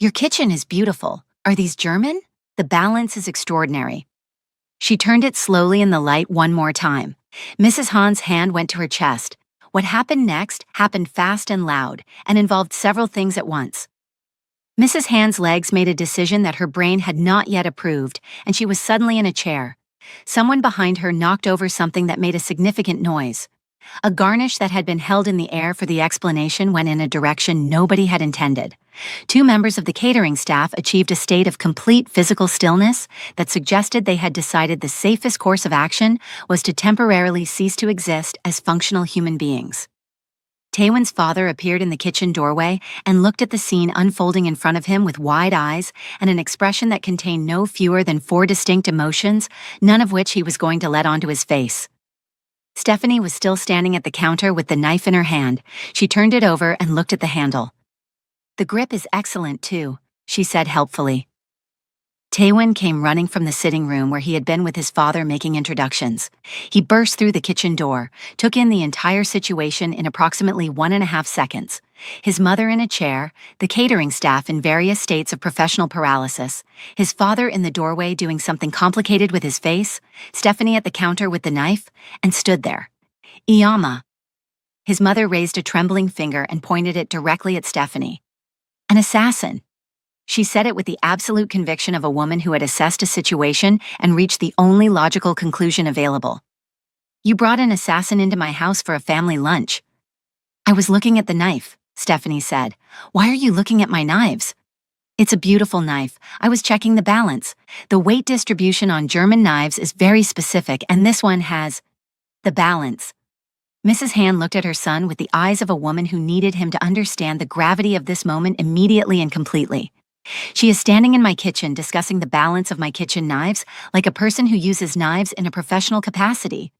"Your kitchen is beautiful. Are these German? The balance is extraordinary." She turned it slowly in the light one more time. Mrs. Hand's hand went to her chest. What happened next happened fast and loud, and involved several things at once. Mrs. Hand's legs made a decision that her brain had not yet approved, and she was suddenly in a chair. Someone behind her knocked over something that made a significant noise. A garnish that had been held in the air for the explanation went in a direction nobody had intended. Two members of the catering staff achieved a state of complete physical stillness that suggested they had decided the safest course of action was to temporarily cease to exist as functional human beings. Taewon's father appeared in the kitchen doorway and looked at the scene unfolding in front of him with wide eyes and an expression that contained no fewer than 4 distinct emotions, none of which he was going to let onto his face. Stephanie was still standing at the counter with the knife in her hand. She turned it over and looked at the handle. "The grip is excellent, too," she said helpfully. Taewon came running from the sitting room where he had been with his father making introductions. He burst through the kitchen door, took in the entire situation in approximately 1.5 seconds. His mother in a chair, the catering staff in various states of professional paralysis, his father in the doorway doing something complicated with his face, Stephanie at the counter with the knife, and stood there. "Iyama." His mother raised a trembling finger and pointed it directly at Stephanie. "An assassin." She said it with the absolute conviction of a woman who had assessed a situation and reached the only logical conclusion available. "You brought an assassin into my house for a family lunch." "I was looking at the knife," Stephanie said. "Why are you looking at my knives?" "It's a beautiful knife. I was checking the balance. The weight distribution on German knives is very specific, and this one has the balance." Mrs. Hand looked at her son with the eyes of a woman who needed him to understand the gravity of this moment immediately and completely. "She is standing in my kitchen discussing the balance of my kitchen knives like a person who uses knives in a professional capacity."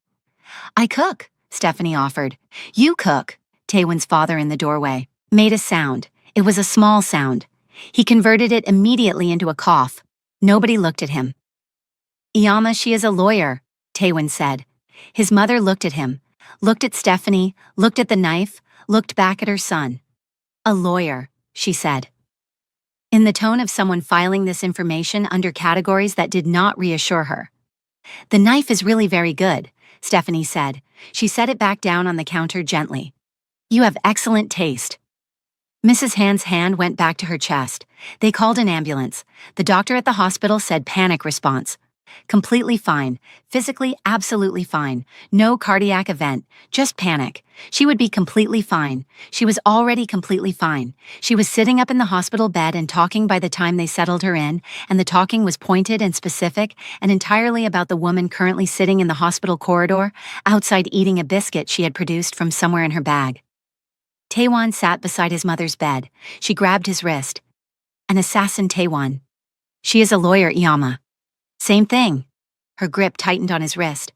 "I cook," Stephanie offered. "You cook," Taewon's father in the doorway made a sound. It was a small sound. He converted it immediately into a cough. Nobody looked at him. "Iyama, she is a lawyer," Taewon said. His mother looked at him, looked at Stephanie, looked at the knife, looked back at her son. "A lawyer," she said, in the tone of someone filing this information under categories that did not reassure her. "The knife is really very good," Stephanie said. She set it back down on the counter gently. "You have excellent taste." Mrs. Hand's hand went back to her chest. They called an ambulance. The doctor at the hospital said panic response. Completely fine. Physically absolutely fine. No cardiac event. Just panic. She would be completely fine. She was already completely fine. She was sitting up in the hospital bed and talking by the time they settled her in, and the talking was pointed and specific and entirely about the woman currently sitting in the hospital corridor, outside eating a biscuit she had produced from somewhere in her bag. Taewon sat beside his mother's bed. She grabbed his wrist. "An assassin, Taewon. She is a lawyer, Iyama." "Same thing." Her grip tightened on his wrist.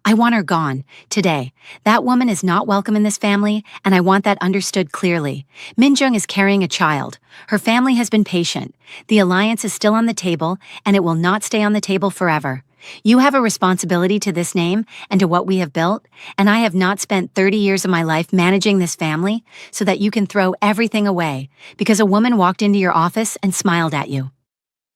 I want her gone, today. That woman is not welcome in this family, and I want that understood clearly. Minjung is carrying a child. Her family has been patient. The alliance is still on the table, and it will not stay on the table forever. You have a responsibility to this name and to what we have built, and I have not spent 30 years of my life managing this family so that you can throw everything away because a woman walked into your office and smiled at you.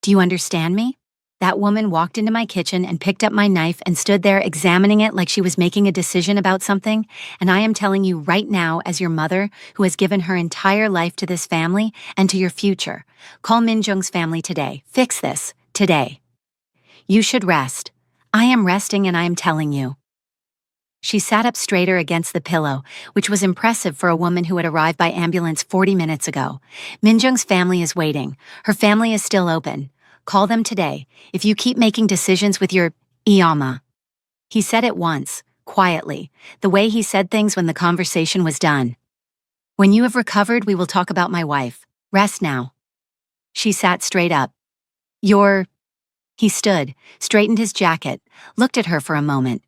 Do you understand me? That woman walked into my kitchen and picked up my knife and stood there examining it like she was making a decision about something, and I am telling you right now as your mother who has given her entire life to this family and to your future, call Minjung's family today. Fix this, today. You should rest. I am resting and I am telling you. She sat up straighter against the pillow, which was impressive for a woman who had arrived by ambulance 40 minutes ago. Minjung's family is waiting. Her family is still open. Call them today, if you keep making decisions with your Iyama. He said it once, quietly, the way he said things when the conversation was done. When you have recovered, we will talk about my wife. Rest now. She sat straight up. He stood, straightened his jacket, looked at her for a moment.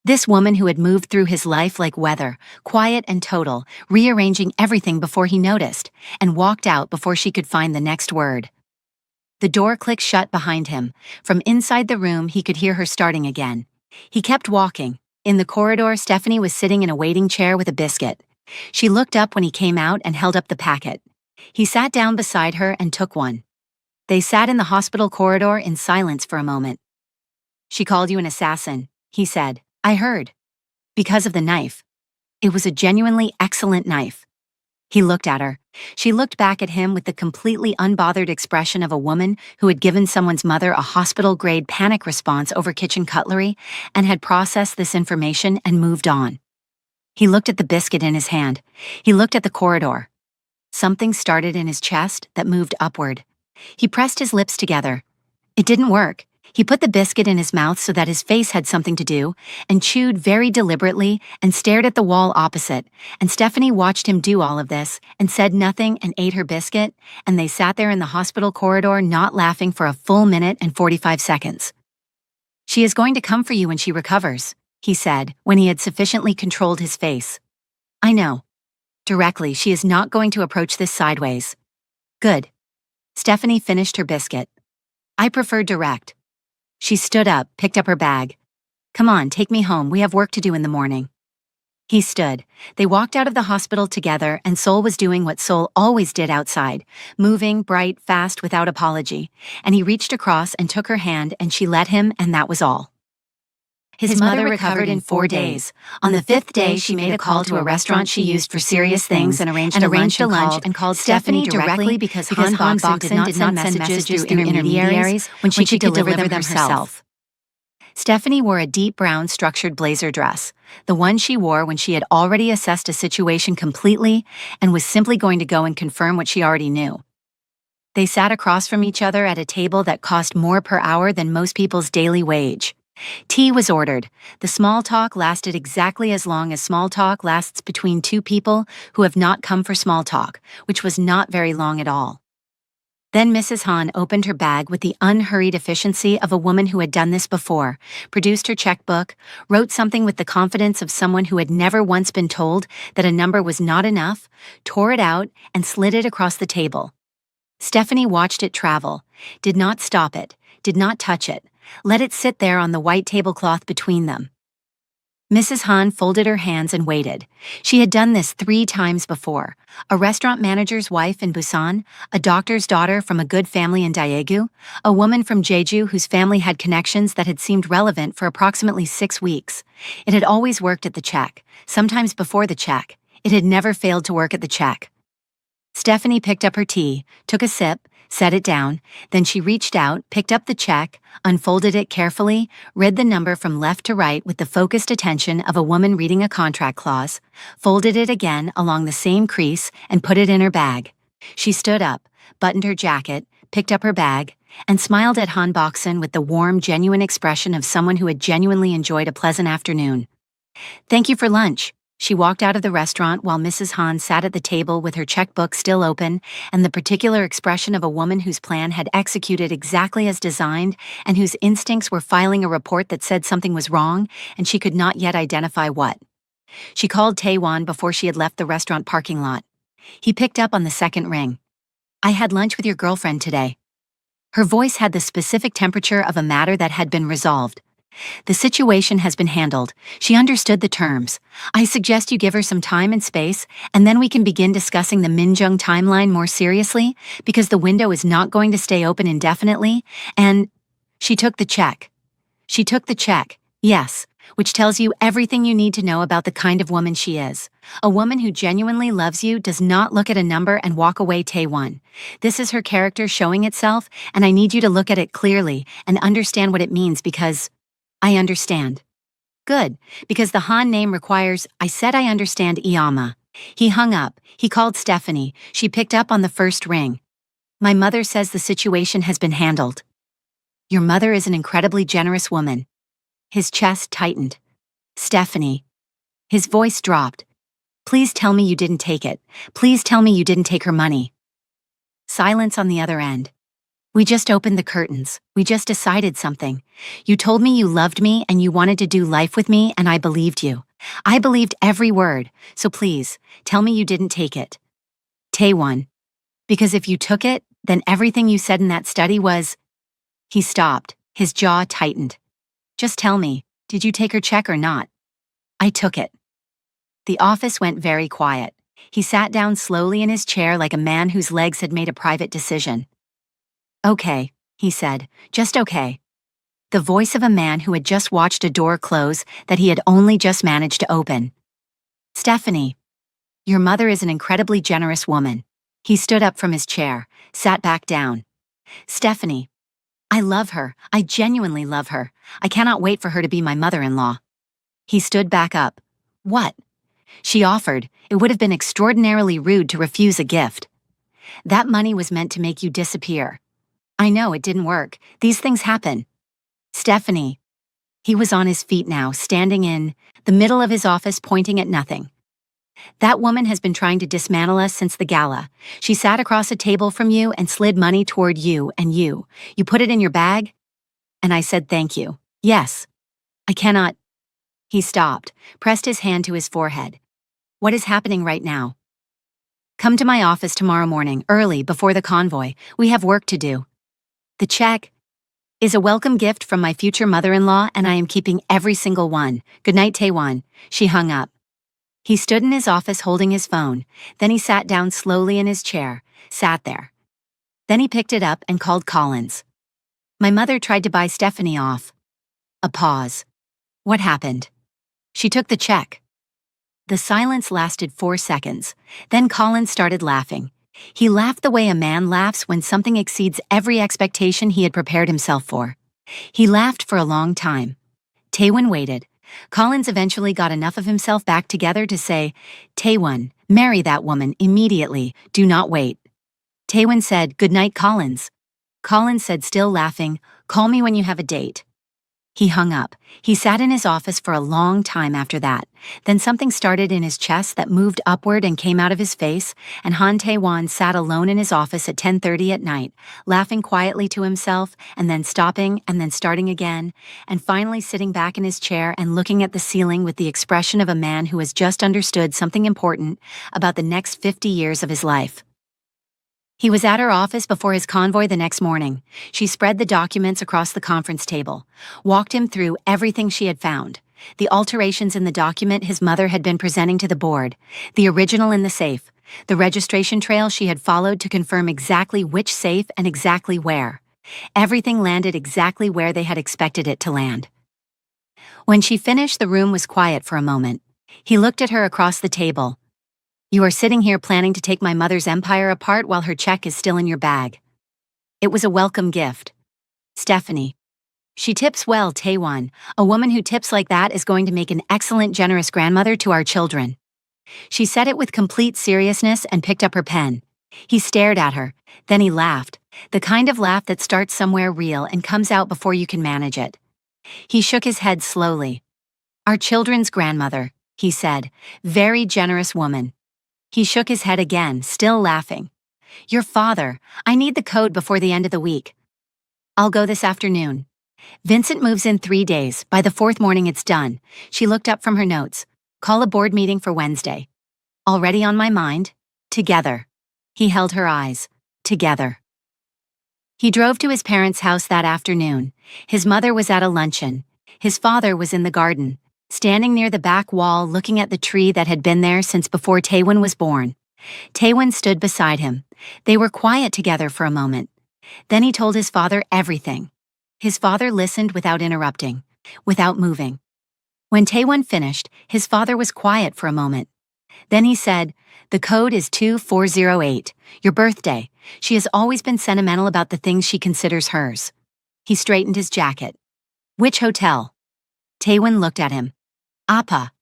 This woman who had moved through his life like weather, quiet and total, rearranging everything before he noticed, and walked out before she could find the next word. The door clicked shut behind him. From inside the room, he could hear her starting again. He kept walking. In the corridor, Stephanie was sitting in a waiting chair with a biscuit. She looked up when he came out and held up the packet. He sat down beside her and took one. They sat in the hospital corridor in silence for a moment. She called you an assassin, he said. I heard. Because of the knife. It was a genuinely excellent knife. He looked at her. She looked back at him with the completely unbothered expression of a woman who had given someone's mother a hospital-grade panic response over kitchen cutlery and had processed this information and moved on. He looked at the biscuit in his hand. He looked at the corridor. Something started in his chest that moved upward. He pressed his lips together. It didn't work. He put the biscuit in his mouth so that his face had something to do, and chewed very deliberately and stared at the wall opposite, and Stephanie watched him do all of this and said nothing and ate her biscuit, and they sat there in the hospital corridor not laughing for a full minute and 45 seconds. She is going to come for you when she recovers, he said, when he had sufficiently controlled his face. I know. Directly, she is not going to approach this sideways. Good. Stephanie finished her biscuit. I prefer direct. She stood up, picked up her bag. Come on, take me home. We have work to do in the morning. He stood. They walked out of the hospital together, and Sol was doing what Sol always did outside, moving, bright, fast, without apology. And he reached across and took her hand, and she let him, and that was all. His mother recovered in 4 days. On the 5th day, she made a call to a restaurant she used for serious things and arranged a lunch and called Stephanie directly because Han Boxen did not send messages through intermediaries when she could deliver them herself. Stephanie wore a deep brown structured blazer dress, the one she wore when she had already assessed a situation completely and was simply going to go and confirm what she already knew. They sat across from each other at a table that cost more per hour than most people's daily wage. Tea was ordered. The small talk lasted exactly as long as small talk lasts between two people who have not come for small talk, which was not very long at all. Then Mrs. Han opened her bag with the unhurried efficiency of a woman who had done this before, produced her checkbook, wrote something with the confidence of someone who had never once been told that a number was not enough, tore it out, and slid it across the table. Stephanie watched it travel, did not stop it, did not touch it, let it sit there on the white tablecloth between them. Mrs. Han folded her hands and waited. She had done this 3 times before. A restaurant manager's wife in Busan, a doctor's daughter from a good family in Daegu, a woman from Jeju whose family had connections that had seemed relevant for approximately 6 weeks. It had always worked at the check, sometimes before the check. It had never failed to work at the check. Stephanie picked up her tea, took a sip, set it down, then she reached out, picked up the check, unfolded it carefully, read the number from left to right with the focused attention of a woman reading a contract clause, folded it again along the same crease, and put it in her bag. She stood up, buttoned her jacket, picked up her bag, and smiled at Han Boxen with the warm, genuine expression of someone who had genuinely enjoyed a pleasant afternoon. Thank you for lunch, She walked out of the restaurant while Mrs. Han sat at the table with her checkbook still open and the particular expression of a woman whose plan had executed exactly as designed and whose instincts were filing a report that said something was wrong and she could not yet identify what. She called Taewon before she had left the restaurant parking lot. He picked up on the second ring. "I had lunch with your girlfriend today." Her voice had the specific temperature of a matter that had been resolved. "The situation has been handled. She understood the terms. I suggest you give her some time and space, and then we can begin discussing the Minjung timeline more seriously, because the window is not going to stay open indefinitely, and—" She took the check. She took the check, yes, which tells you everything you need to know about the kind of woman she is. A woman who genuinely loves you does not look at a number and walk away. Taewon. This is her character showing itself, and I need you to look at it clearly and understand what it means because I understand. Good, because the Han name requires, I said I understand Iyama. He hung up. He called Stephanie. She picked up on the first ring. My mother says the situation has been handled. Your mother is an incredibly generous woman. His chest tightened. Stephanie. His voice dropped. Please tell me you didn't take it. Please tell me you didn't take her money. Silence on the other end. We just opened the curtains. We just decided something. You told me you loved me and you wanted to do life with me, and I believed you. I believed every word, so please, tell me you didn't take it. Taewon. Because if you took it, then everything you said in that study was— He stopped. His jaw tightened. Just tell me, did you take her check or not? I took it. The office went very quiet. He sat down slowly in his chair like a man whose legs had made a private decision. Okay, he said, just okay. The voice of a man who had just watched a door close that he had only just managed to open. Stephanie. Your mother is an incredibly generous woman. He stood up from his chair, sat back down. Stephanie. I love her. I genuinely love her. I cannot wait for her to be my mother-in-law. He stood back up. What? She offered. It would have been extraordinarily rude to refuse a gift. That money was meant to make you disappear. I know it didn't work. These things happen. Stephanie. He was on his feet now, standing in the middle of his office, pointing at nothing. That woman has been trying to dismantle us since the gala. She sat across a table from you and slid money toward you and you. You put it in your bag? And I said thank you. Yes. I cannot. He stopped, pressed his hand to his forehead. What is happening right now? Come to my office tomorrow morning, early, before the convoy. We have work to do. The check is a welcome gift from my future mother-in-law, and I am keeping every single one. Good night, Taewon. She hung up. He stood in his office holding his phone. Then he sat down slowly in his chair, sat there. Then he picked it up and called Collins. My mother tried to buy Stephanie off. A pause. What happened? She took the check. The silence lasted 4 seconds. Then Collins started laughing. He laughed the way a man laughs when something exceeds every expectation he had prepared himself for. He laughed for a long time. Taewon waited. Collins eventually got enough of himself back together to say, Taewon, marry that woman immediately. Do not wait. Taewon said, Good night, Collins. Collins said, still laughing, Call me when you have a date. He hung up. He sat in his office for a long time after that. Then something started in his chest that moved upward and came out of his face, and Han Taewon sat alone in his office at 10:30 at night, laughing quietly to himself, and then stopping, and then starting again, and finally sitting back in his chair and looking at the ceiling with the expression of a man who has just understood something important about the next 50 years of his life. He was at her office before his convoy the next morning. She spread the documents across the conference table, walked him through everything she had found. The alterations in the document his mother had been presenting to the board, the original in the safe, the registration trail she had followed to confirm exactly which safe and exactly where. Everything landed exactly where they had expected it to land. When she finished, the room was quiet for a moment. He looked at her across the table. You are sitting here planning to take my mother's empire apart while her check is still in your bag. It was a welcome gift. Stephanie. She tips well, Taewon. A woman who tips like that is going to make an excellent, generous grandmother to our children. She said it with complete seriousness and picked up her pen. He stared at her. Then he laughed. The kind of laugh that starts somewhere real and comes out before you can manage it. He shook his head slowly. Our children's grandmother. he said. Very generous woman. He shook his head again, still laughing. Your father. I need the code before the end of the week. I'll go this afternoon. Vincent moves in 3 days. By the fourth morning it's done. She looked up from her notes. Call a board meeting for Wednesday. Already on my mind. Together. He held her eyes. Together. He drove to his parents' house that afternoon. His mother was at a luncheon. His father was in the garden, standing near the back wall looking at the tree that had been there since before Taewon was born. Taewon stood beside him. They were quiet together for a moment. Then he told his father everything. His father listened without interrupting, without moving. When Taewon finished, his father was quiet for a moment. Then he said, the code is 2408, your birthday. She has always been sentimental about the things she considers hers. He straightened his jacket. Which hotel? Taewon looked at him. Appa.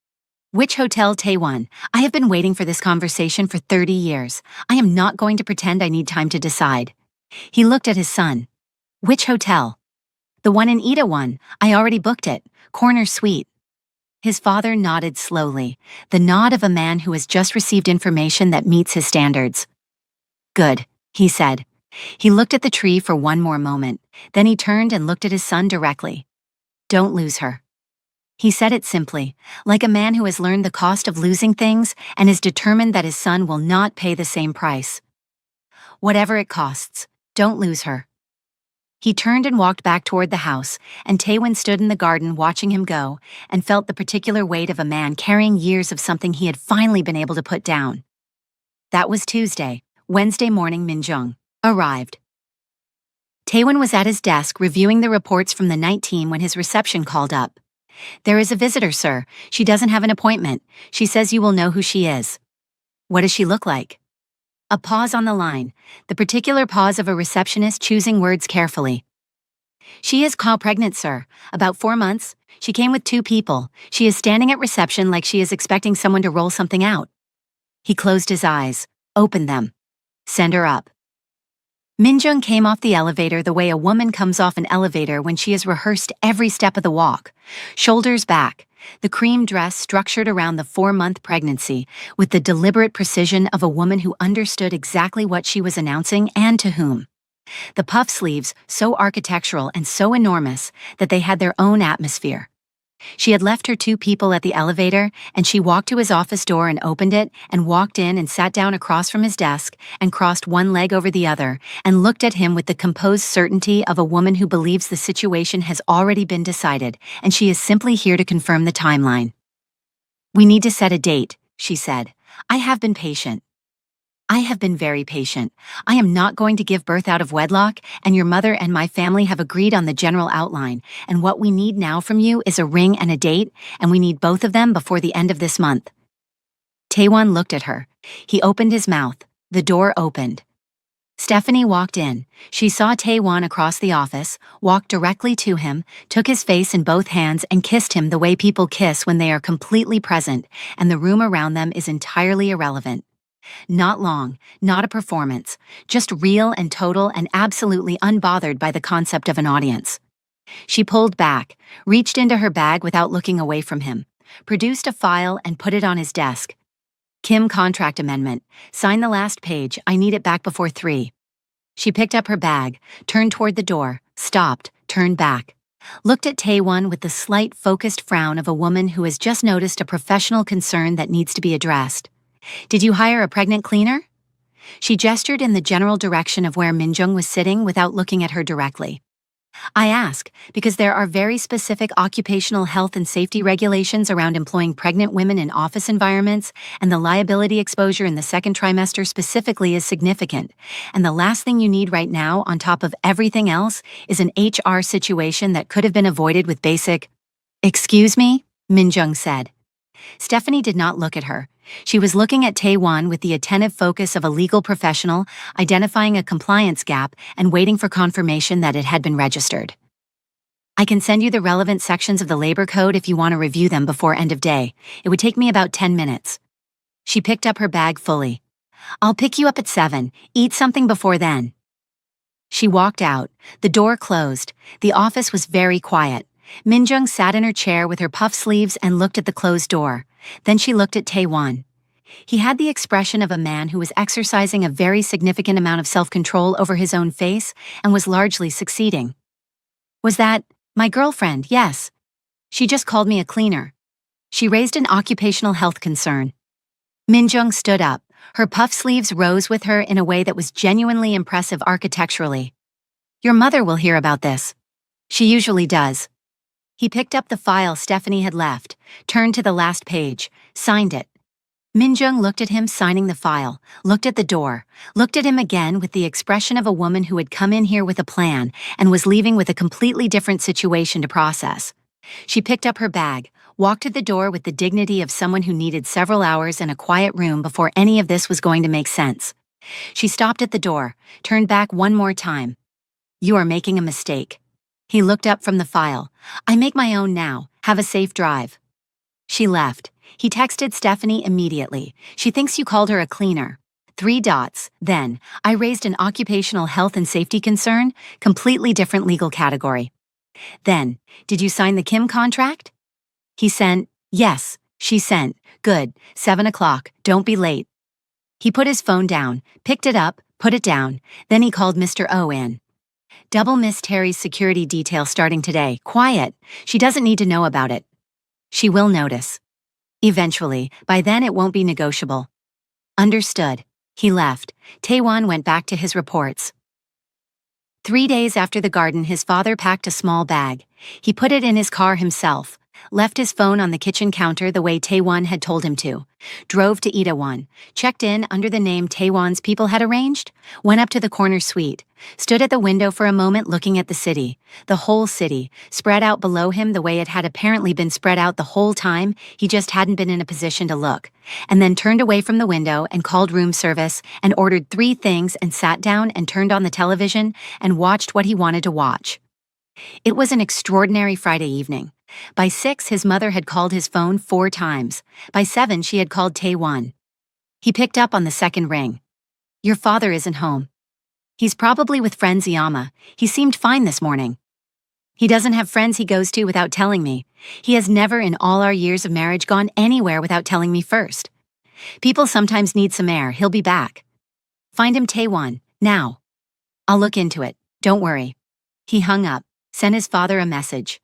Which hotel, Taewon? I have been waiting for this conversation for 30 years. I am not going to pretend I need time to decide. He looked at his son. Which hotel? The one in Itaewon. I already booked it. Corner suite. His father nodded slowly, the nod of a man who has just received information that meets his standards. Good, he said. He looked at the tree for one more moment, then he turned and looked at his son directly. Don't lose her. He said it simply, like a man who has learned the cost of losing things and is determined that his son will not pay the same price. Whatever it costs, don't lose her. He turned and walked back toward the house, and Taewon stood in the garden watching him go and felt the particular weight of a man carrying years of something he had finally been able to put down. That was Tuesday. Wednesday morning Minjung arrived. Taewon was at his desk reviewing the reports from the night team when his reception called up. There is a visitor, sir. She doesn't have an appointment. She says you will know who she is. What does she look like? A pause on the line, the particular pause of a receptionist choosing words carefully. She is pregnant, sir. About 4 months. She came with 2 people. She is standing at reception like she is expecting someone to roll something out. He closed his eyes, opened them. Send her up. Minjung came off the elevator the way a woman comes off an elevator when she has rehearsed every step of the walk. Shoulders back, the cream dress structured around the 4-month pregnancy with the deliberate precision of a woman who understood exactly what she was announcing and to whom. The puff sleeves so architectural and so enormous that they had their own atmosphere. She had left her 2 people at the elevator, and she walked to his office door and opened it and walked in and sat down across from his desk and crossed one leg over the other and looked at him with the composed certainty of a woman who believes the situation has already been decided and she is simply here to confirm the timeline. We need to set a date, she said. I have been patient. I have been very patient. I am not going to give birth out of wedlock, and your mother and my family have agreed on the general outline, and what we need now from you is a ring and a date, and we need both of them before the end of this month. Taewon looked at her. He opened his mouth. The door opened. Stephanie walked in. She saw Taewon across the office, walked directly to him, took his face in both hands and kissed him the way people kiss when they are completely present, and the room around them is entirely irrelevant. Not long, not a performance, just real and total and absolutely unbothered by the concept of an audience. She pulled back, reached into her bag without looking away from him, produced a file and put it on his desk. Kim contract amendment. Sign the last page. I need it back before 3. She picked up her bag, turned toward the door, stopped, turned back. Looked at Taewon with the slight focused frown of a woman who has just noticed a professional concern that needs to be addressed. Did you hire a pregnant cleaner? She gestured in the general direction of where Minjung was sitting without looking at her directly. I ask because there are very specific occupational health and safety regulations around employing pregnant women in office environments, and the liability exposure in the 2nd trimester specifically is significant. And the last thing you need right now, on top of everything else, is an HR situation that could have been avoided with basic... Excuse me? Minjung said. Stephanie did not look at her. She was looking at Taewon with the attentive focus of a legal professional, identifying a compliance gap and waiting for confirmation that it had been registered. I can send you the relevant sections of the labor code if you want to review them before end of day. It would take me about 10 minutes. She picked up her bag fully. I'll pick you up at 7. Eat something before then. She walked out. The door closed. The office was very quiet. Minjung sat in her chair with her puff sleeves and looked at the closed door. Then she looked at Taewon. He had the expression of a man who was exercising a very significant amount of self-control over his own face and was largely succeeding. Was that my girlfriend? Yes. She just called me a cleaner. She raised an occupational health concern. Minjung stood up. Her puff sleeves rose with her in a way that was genuinely impressive architecturally. Your mother will hear about this. She usually does. He picked up the file Stephanie had left, turned to the last page, signed it. Minjung looked at him signing the file, looked at the door, looked at him again with the expression of a woman who had come in here with a plan and was leaving with a completely different situation to process. She picked up her bag, walked to the door with the dignity of someone who needed several hours in a quiet room before any of this was going to make sense. She stopped at the door, turned back one more time. You are making a mistake. He looked up from the file. I make my own now. Have a safe drive. She left. He texted Stephanie immediately. She thinks you called her a cleaner. 3 dots. Then, I raised an occupational health and safety concern, completely different legal category. Then, did you sign the Kim contract? He sent, yes. She sent, good, 7 o'clock, don't be late. He put his phone down, picked it up, put it down, then he called Mr. O in. Double Miss Terry's security detail starting today. Quiet. She doesn't need to know about it. She will notice. Eventually, by then it won't be negotiable. Understood. He left. Taewon went back to his reports. 3 days after the garden, his father packed a small bag. He put it in his car himself, left his phone on the kitchen counter the way Taewon had told him to, drove to Itaewon, checked in under the name Taewon's people had arranged, went up to the corner suite, stood at the window for a moment looking at the city, the whole city, spread out below him the way it had apparently been spread out the whole time, he just hadn't been in a position to look, and then turned away from the window and called room service and ordered 3 things and sat down and turned on the television and watched what he wanted to watch. It was an extraordinary Friday evening. By 6, his mother had called his phone 4 times. By 7, she had called Taewon. He picked up on the second ring. Your father isn't home. He's probably with friends Iyama. He seemed fine this morning. He doesn't have friends he goes to without telling me. He has never in all our years of marriage gone anywhere without telling me first. People sometimes need some air. He'll be back. Find him Taewon, now. I'll look into it. Don't worry. He hung up, sent his father a message.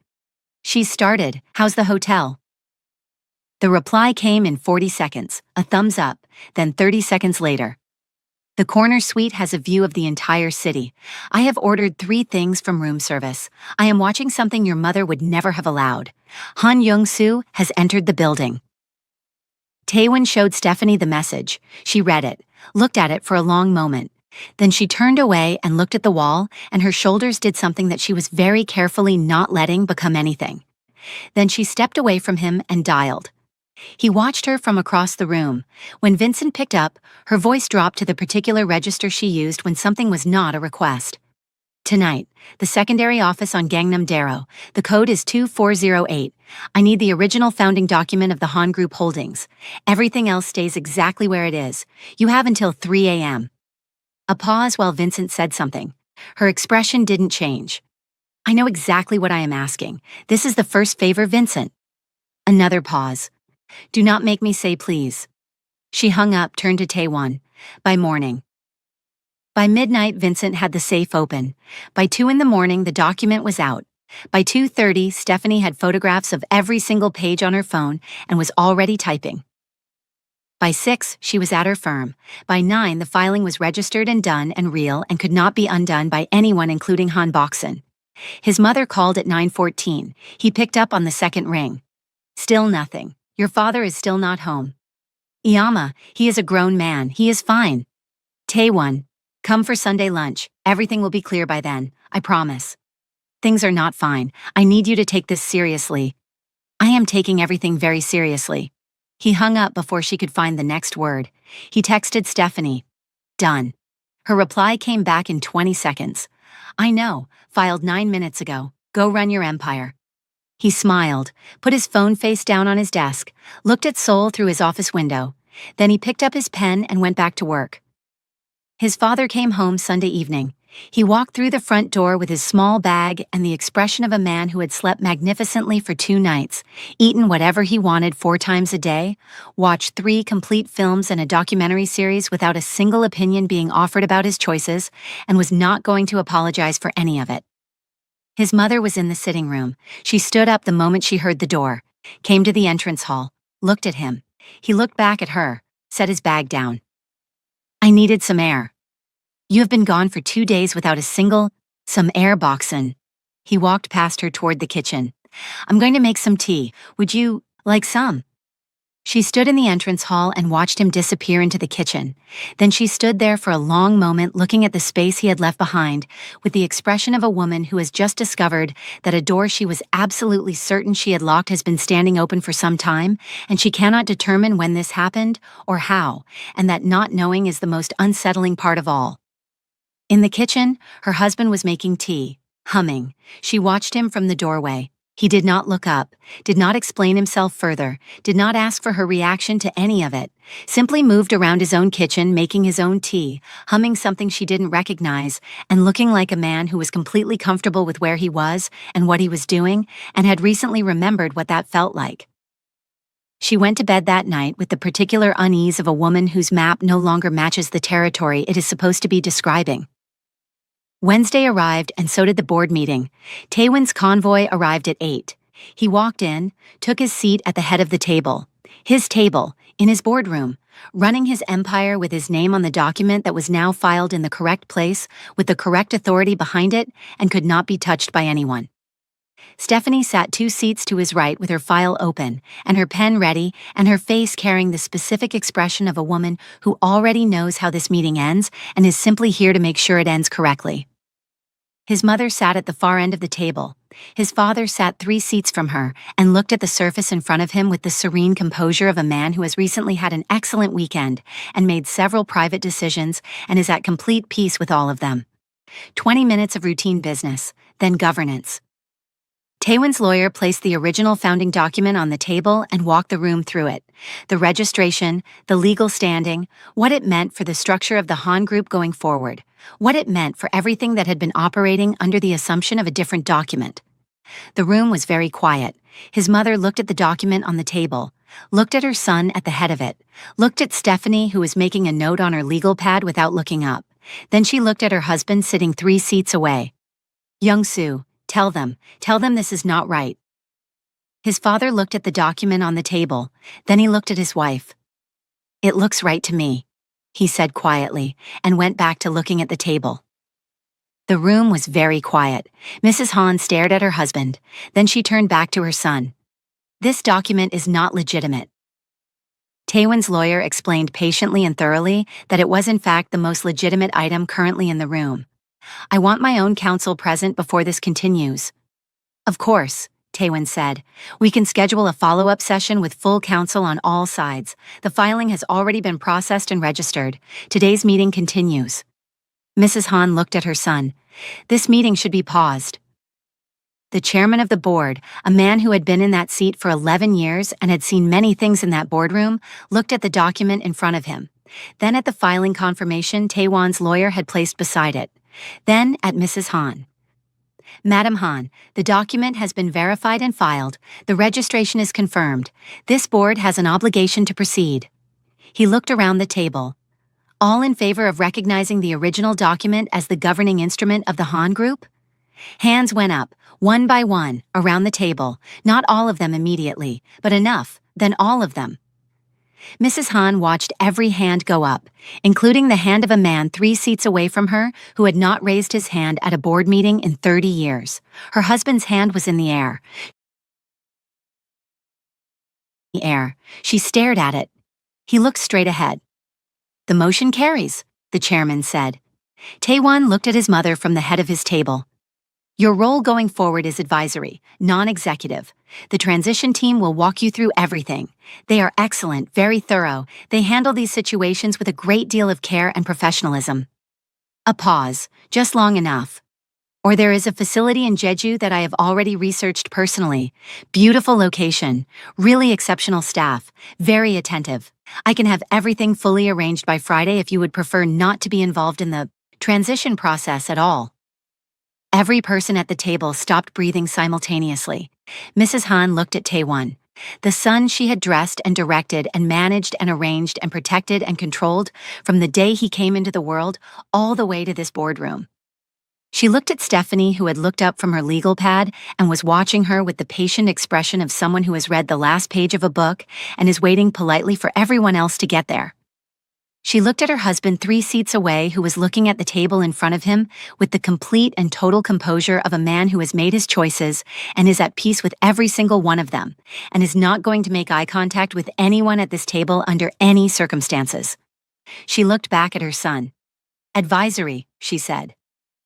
She's started. How's the hotel? The reply came in 40 seconds, a thumbs up, then 30 seconds later. The corner suite has a view of the entire city. I have ordered 3 things from room service. I am watching something your mother would never have allowed. Han Young-soo has entered the building. Taewon showed Stephanie the message. She read it, looked at it for a long moment. Then she turned away and looked at the wall, and her shoulders did something that she was very carefully not letting become anything. Then she stepped away from him and dialed. He watched her from across the room. When Vincent picked up, her voice dropped to the particular register she used when something was not a request. Tonight, the secondary office on Gangnam-daro. The code is 2408. I need the original founding document of the Han Group Holdings. Everything else stays exactly where it is. You have until 3 a.m. A pause while Vincent said something. Her expression didn't change. I know exactly what I am asking. This is the first favor, Vincent. Another pause. Do not make me say please. She hung up, turned to Taewon. By morning. By midnight, Vincent had the safe open. By 2 in the morning, the document was out. By 2:30, Stephanie had photographs of every single page on her phone and was already typing. By 6, she was at her firm. By 9, the filing was registered and done and real and could not be undone by anyone including Han Boksun. His mother called at 9:14. He picked up on the second ring. Still nothing. Your father is still not home. Iyama, he is a grown man. He is fine. Taewon, come for Sunday lunch. Everything will be clear by then. I promise. Things are not fine. I need you to take this seriously. I am taking everything very seriously. He hung up before she could find the next word. He texted Stephanie. Done. Her reply came back in 20 seconds. I know, filed 9 minutes ago. Go run your empire. He smiled, put his phone face down on his desk, looked at Seoul through his office window. Then he picked up his pen and went back to work. His father came home Sunday evening. He walked through the front door with his small bag and the expression of a man who had slept magnificently for 2 nights, eaten whatever he wanted 4 times a day, watched 3 complete films and a documentary series without a single opinion being offered about his choices, and was not going to apologize for any of it. His mother was in the sitting room. She stood up the moment she heard the door, came to the entrance hall, looked at him. He looked back at her, set his bag down. "I needed some air." "You have been gone for 2 days without some air, Boxen." He walked past her toward the kitchen. "I'm going to make some tea. Would you like some?" She stood in the entrance hall and watched him disappear into the kitchen. Then she stood there for a long moment looking at the space he had left behind, with the expression of a woman who has just discovered that a door she was absolutely certain she had locked has been standing open for some time, and she cannot determine when this happened or how, and that not knowing is the most unsettling part of all. In the kitchen, her husband was making tea, humming. She watched him from the doorway. He did not look up, did not explain himself further, did not ask for her reaction to any of it, simply moved around his own kitchen making his own tea, humming something she didn't recognize, and looking like a man who was completely comfortable with where he was and what he was doing, and had recently remembered what that felt like. She went to bed that night with the particular unease of a woman whose map no longer matches the territory it is supposed to be describing. Wednesday arrived, and so did the board meeting. Taewon's convoy arrived at 8. He walked in, took his seat at the head of the table. His table, in his boardroom, running his empire with his name on the document that was now filed in the correct place, with the correct authority behind it, and could not be touched by anyone. Stephanie sat 2 seats to his right with her file open, and her pen ready, and her face carrying the specific expression of a woman who already knows how this meeting ends and is simply here to make sure it ends correctly. His mother sat at the far end of the table. His father sat 3 seats from her and looked at the surface in front of him with the serene composure of a man who has recently had an excellent weekend and made several private decisions and is at complete peace with all of them. 20 minutes of routine business, then governance. Taewon's lawyer placed the original founding document on the table and walked the room through it. The registration, the legal standing, what it meant for the structure of the Han Group going forward, what it meant for everything that had been operating under the assumption of a different document. The room was very quiet. His mother looked at the document on the table, looked at her son at the head of it, looked at Stephanie, who was making a note on her legal pad without looking up. Then she looked at her husband sitting 3 seats away. "Young-soo, tell them this is not right." His father looked at the document on the table, then he looked at his wife. "It looks right to me," he said quietly, and went back to looking at the table. The room was very quiet. Mrs. Han stared at her husband, then she turned back to her son. "This document is not legitimate." Taewon's lawyer explained patiently and thoroughly that it was in fact the most legitimate item currently in the room. "I want my own counsel present before this continues." "Of course," Taewon said. "We can schedule a follow-up session with full counsel on all sides. The filing has already been processed and registered. Today's meeting continues." Mrs. Han looked at her son. "This meeting should be paused." The chairman of the board, a man who had been in that seat for 11 years and had seen many things in that boardroom, looked at the document in front of him. Then at the filing confirmation Taewon's lawyer had placed beside it. Then at Mrs. Han. "Madam Han, the document has been verified and filed. The registration is confirmed. This board has an obligation to proceed." He looked around the table. "All in favor of recognizing the original document as the governing instrument of the Han Group?" Hands went up, one by one, around the table, not all of them immediately, but enough, then all of them. Mrs. Han watched every hand go up, including the hand of a man 3 seats away from her who had not raised his hand at a board meeting in 30 years. Her husband's hand was in the air. She stared at it. He looked straight ahead. "The motion carries," the chairman said. Taewon looked at his mother from the head of his table. "Your role going forward is advisory, non-executive. The transition team will walk you through everything. They are excellent, very thorough. They handle these situations with a great deal of care and professionalism." A pause, just long enough. "Or there is a facility in Jeju that I have already researched personally. Beautiful location, really exceptional staff, very attentive. I can have everything fully arranged by Friday if you would prefer not to be involved in the transition process at all. Every person at the table stopped breathing simultaneously. Mrs. Han looked at Taewon. The son she had dressed and directed and managed and arranged and protected and controlled from the day he came into the world all the way to this boardroom. She looked at Stephanie, who had looked up from her legal pad and was watching her with the patient expression of someone who has read the last page of a book and is waiting politely for everyone else to get there. She looked at her husband 3 seats away, who was looking at the table in front of him with the complete and total composure of a man who has made his choices and is at peace with every single one of them, and is not going to make eye contact with anyone at this table under any circumstances. She looked back at her son. "Advisory," she said.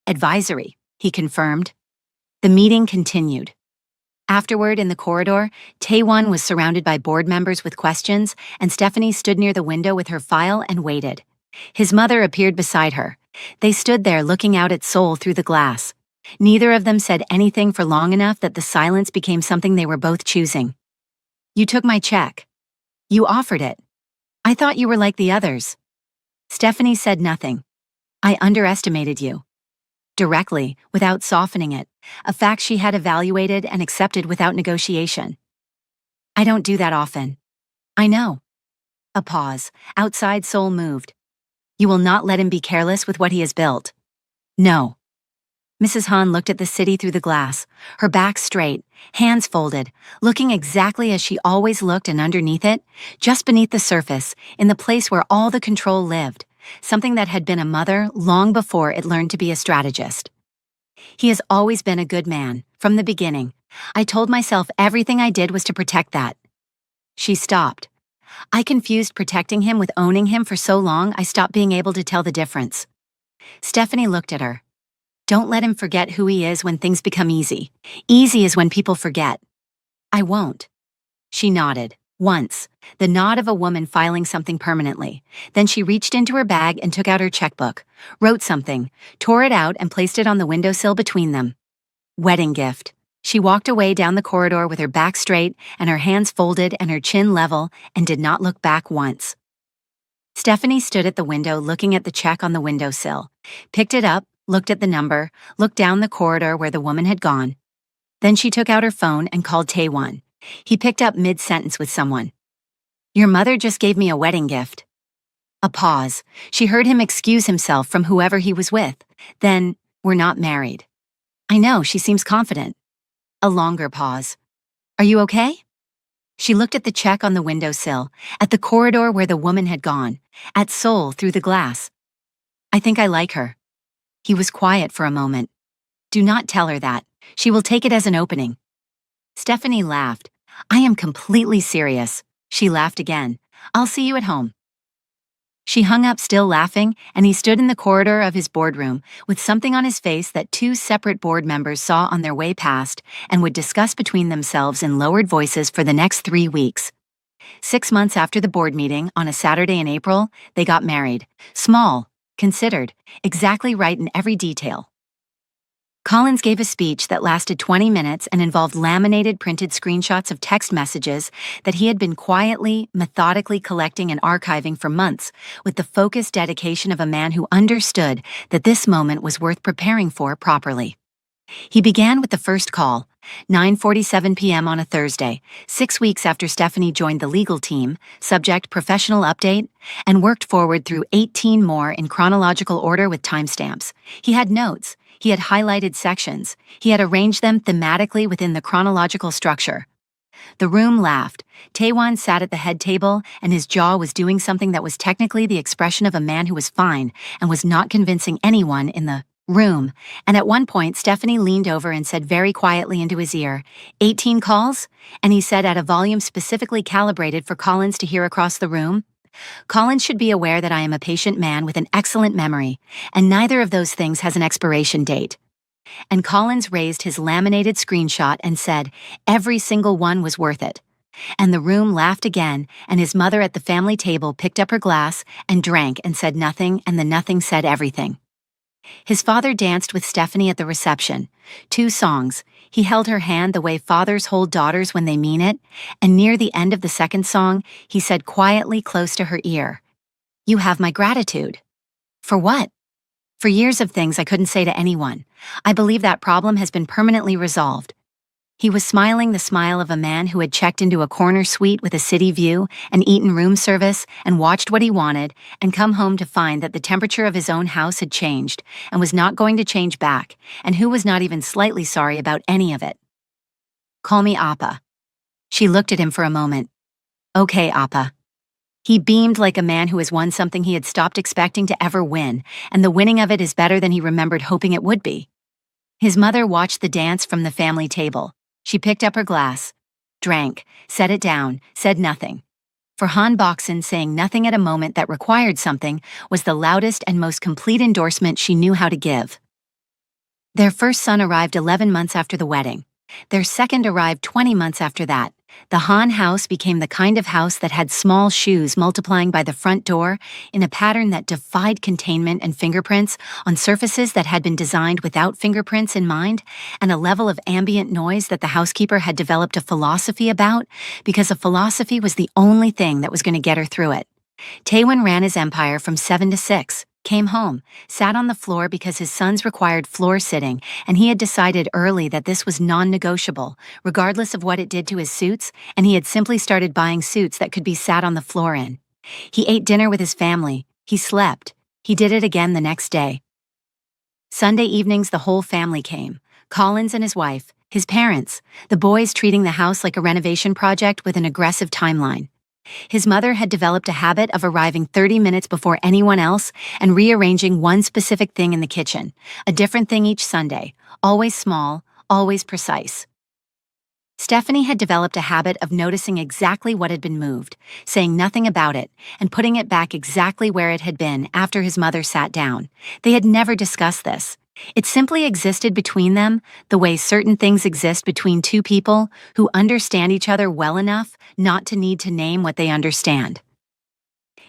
"Advisory," he confirmed. The meeting continued. Afterward, in the corridor, Taewon was surrounded by board members with questions, and Stephanie stood near the window with her file and waited. His mother appeared beside her. They stood there looking out at Seoul through the glass. Neither of them said anything for long enough that the silence became something they were both choosing. "You took my check. You offered it. I thought you were like the others." Stephanie said nothing. "I underestimated you." Directly, without softening it, a fact she had evaluated and accepted without negotiation. "I don't do that often." "I know." A pause. Outside, Seoul moved. "You will not let him be careless with what he has built." "No." Mrs. Han looked at the city through the glass, her back straight, hands folded, looking exactly as she always looked, and underneath it, just beneath the surface, in the place where all the control lived, something that had been a mother long before it learned to be a strategist. "He has always been a good man, from the beginning. I told myself everything I did was to protect that." She stopped. "I confused protecting him with owning him for so long I stopped being able to tell the difference." Stephanie looked at her. "Don't let him forget who he is when things become easy. Easy is when people forget." "I won't." She nodded. Once, the nod of a woman filing something permanently. Then she reached into her bag and took out her checkbook, wrote something, tore it out and placed it on the windowsill between them. "Wedding gift." She walked away down the corridor with her back straight and her hands folded and her chin level, and did not look back once. Stephanie stood at the window looking at the check on the windowsill, picked it up, looked at the number, looked down the corridor where the woman had gone. Then she took out her phone and called Taewon. He picked up mid-sentence with someone. "Your mother just gave me a wedding gift." A pause. She heard him excuse himself from whoever he was with. Then, "We're not married." "I know, she seems confident." A longer pause. "Are you okay?" She looked at the check on the windowsill, at the corridor where the woman had gone, at Seoul through the glass. "I think I like her." He was quiet for a moment. "Do not tell her that. She will take it as an opening." Stephanie laughed. "I am completely serious." She laughed again. "I'll see you at home." She hung up, still laughing, and he stood in the corridor of his boardroom with something on his face that 2 separate board members saw on their way past and would discuss between themselves in lowered voices for the next 3 weeks. 6 months after the board meeting, on a Saturday in April, they got married. Small, considered, exactly right in every detail. Collins gave a speech that lasted 20 minutes and involved laminated printed screenshots of text messages that he had been quietly, methodically collecting and archiving for months, with the focused dedication of a man who understood that this moment was worth preparing for properly. He began with the first call, 9:47 p.m. on a Thursday, 6 weeks after Stephanie joined the legal team, subject professional update, and worked forward through 18 more in chronological order with timestamps. He had notes. He had highlighted sections. He had arranged them thematically within the chronological structure. The room laughed. Taewon sat at the head table, and his jaw was doing something that was technically the expression of a man who was fine and was not convincing anyone in the room. And at one point, Stephanie leaned over and said very quietly into his ear, 18 calls? And he said at a volume specifically calibrated for Collins to hear across the room, "Collins should be aware that I am a patient man with an excellent memory, and neither of those things has an expiration date." And Collins raised his laminated screenshot and said, "Every single one was worth it." And the room laughed again, and his mother at the family table picked up her glass and drank and said nothing, and the nothing said everything. His father danced with Stephanie at the reception. 2 songs. He held her hand the way fathers hold daughters when they mean it, and near the end of the second song, he said quietly close to her ear, "You have my gratitude." "For what?" For years of things I couldn't say to anyone. I believe that problem has been permanently resolved. He was smiling the smile of a man who had checked into a corner suite with a city view and eaten room service and watched what he wanted and come home to find that the temperature of his own house had changed and was not going to change back, and who was not even slightly sorry about any of it. Call me Appa. She looked at him for a moment. Okay, Appa. He beamed like a man who has won something he had stopped expecting to ever win, and the winning of it is better than he remembered hoping it would be. His mother watched the dance from the family table. She picked up her glass, drank, set it down, said nothing. For Han Boksin, saying nothing at a moment that required something was the loudest and most complete endorsement she knew how to give. Their first son arrived 11 months after the wedding. Their second arrived 20 months after that. The Han house became the kind of house that had small shoes multiplying by the front door in a pattern that defied containment and fingerprints on surfaces that had been designed without fingerprints in mind, and a level of ambient noise that the housekeeper had developed a philosophy about, because a philosophy was the only thing that was going to get her through it. Taewon ran his empire from 7 to 6. Came home, sat on the floor because his sons required floor sitting, and he had decided early that this was non-negotiable, regardless of what it did to his suits, and he had simply started buying suits that could be sat on the floor in. He ate dinner with his family. He slept. He did it again the next day. Sunday evenings the whole family came. Collins and his wife, his parents, the boys treating the house like a renovation project with an aggressive timeline. His mother had developed a habit of arriving 30 minutes before anyone else and rearranging one specific thing in the kitchen, a different thing each Sunday, always small, always precise. Stephanie had developed a habit of noticing exactly what had been moved, saying nothing about it, and putting it back exactly where it had been after his mother sat down. They had never discussed this. It simply existed between them, the way certain things exist between two people who understand each other well enough not to need to name what they understand.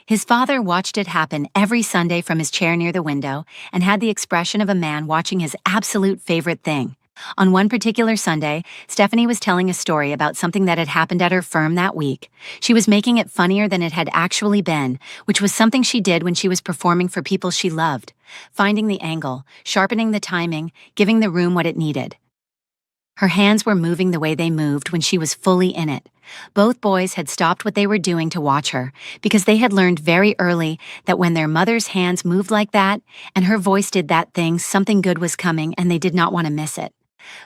His father watched it happen every Sunday from his chair near the window and had the expression of a man watching his absolute favorite thing. On one particular Sunday, Stephanie was telling a story about something that had happened at her firm that week. She was making it funnier than it had actually been, which was something she did when she was performing for people she loved, finding the angle, sharpening the timing, giving the room what it needed. Her hands were moving the way they moved when she was fully in it. Both boys had stopped what they were doing to watch her, because they had learned very early that when their mother's hands moved like that, and her voice did that thing, something good was coming and they did not want to miss it.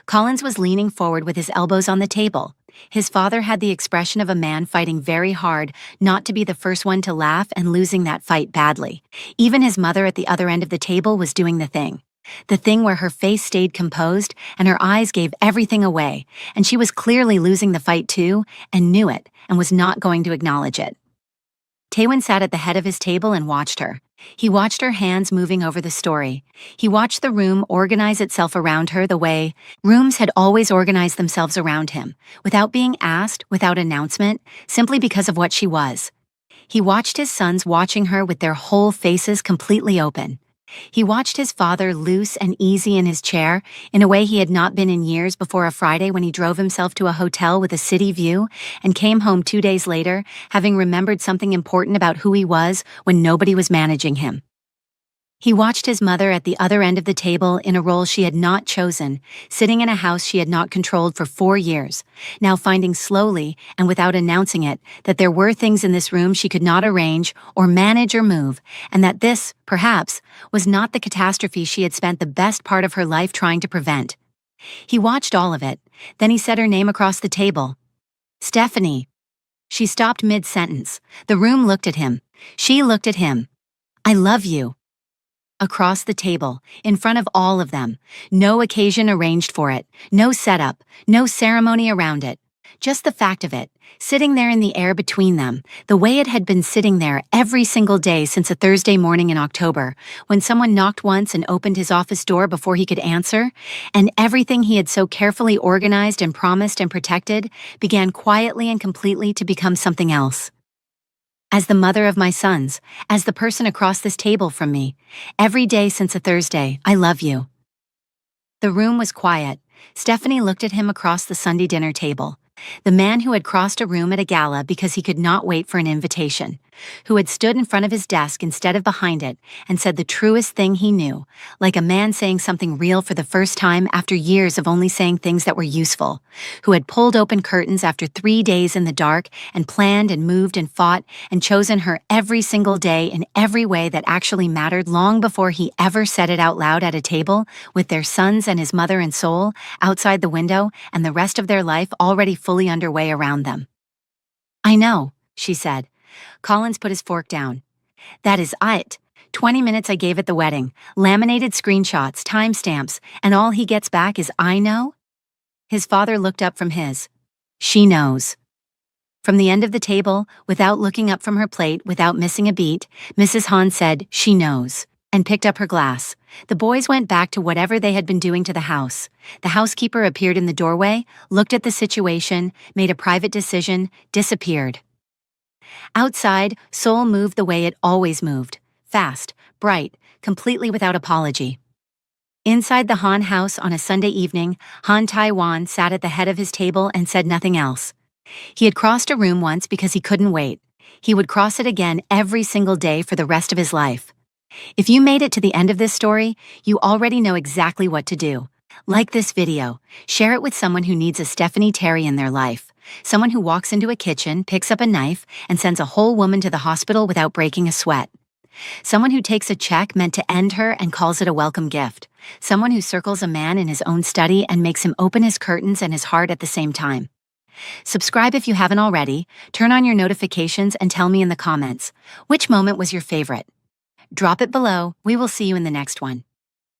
Collins was leaning forward with his elbows on the table. His father had the expression of a man fighting very hard not to be the first one to laugh and losing that fight badly. Even his mother at the other end of the table was doing the thing. The thing where her face stayed composed and her eyes gave everything away, and she was clearly losing the fight too, and knew it, and was not going to acknowledge it. Taewon sat at the head of his table and watched her. He watched her hands moving over the story. He watched the room organize itself around her the way rooms had always organized themselves around him, without being asked, without announcement, simply because of what she was. He watched his sons watching her with their whole faces completely open. He watched his father loose and easy in his chair, in a way he had not been in years before a Friday when he drove himself to a hotel with a city view and came home 2 days later, having remembered something important about who he was when nobody was managing him. He watched his mother at the other end of the table in a role she had not chosen, sitting in a house she had not controlled for 4 years, now finding slowly, and without announcing it, that there were things in this room she could not arrange or manage or move, and that this, perhaps, was not the catastrophe she had spent the best part of her life trying to prevent. He watched all of it, then he said her name across the table. Stephanie. She stopped mid-sentence. The room looked at him. She looked at him. I love you. Across the table, in front of all of them. No occasion arranged for it, no setup, no ceremony around it. Just the fact of it, sitting there in the air between them, the way it had been sitting there every single day since a Thursday morning in October, when someone knocked once and opened his office door before he could answer, and everything he had so carefully organized and promised and protected began quietly and completely to become something else. As the mother of my sons, as the person across this table from me, every day since a Thursday, I love you. The room was quiet. Stephanie looked at him across the Sunday dinner table. The man who had crossed a room at a gala because he could not wait for an invitation. who had stood in front of his desk instead of behind it and said the truest thing he knew, like a man saying something real for the first time after years of only saying things that were useful, who had pulled open curtains after 3 days in the dark and planned and moved and fought and chosen her every single day in every way that actually mattered long before he ever said it out loud at a table with their sons and his mother and soul outside the window and the rest of their life already fully underway around them. "I know," she said. Collins put his fork down. "That is it. 20 minutes I gave at the wedding, laminated screenshots, timestamps, and all he gets back is 'I know'?" His father looked up from his. "She knows." From the end of the table, without looking up from her plate, without missing a beat, Mrs. Hahn said, "She knows," and picked up her glass. The boys went back to whatever they had been doing to the house. The housekeeper appeared in the doorway, looked at the situation, made a private decision, disappeared. Outside, Seoul moved the way it always moved, fast, bright, completely without apology. Inside the Han house on a Sunday evening, Han Taiwan sat at the head of his table and said nothing else. He had crossed a room once because he couldn't wait. He would cross it again every single day for the rest of his life. If you made it to the end of this story, you already know exactly what to do. Like this video, share it with someone who needs a Stephanie Terry in their life. Someone who walks into a kitchen, picks up a knife, and sends a whole woman to the hospital without breaking a sweat. Someone who takes a check meant to end her and calls it a welcome gift. Someone who circles a man in his own study and makes him open his curtains and his heart at the same time. Subscribe if you haven't already, turn on your notifications, and tell me in the comments, which moment was your favorite? Drop it below. We will see you in the next one.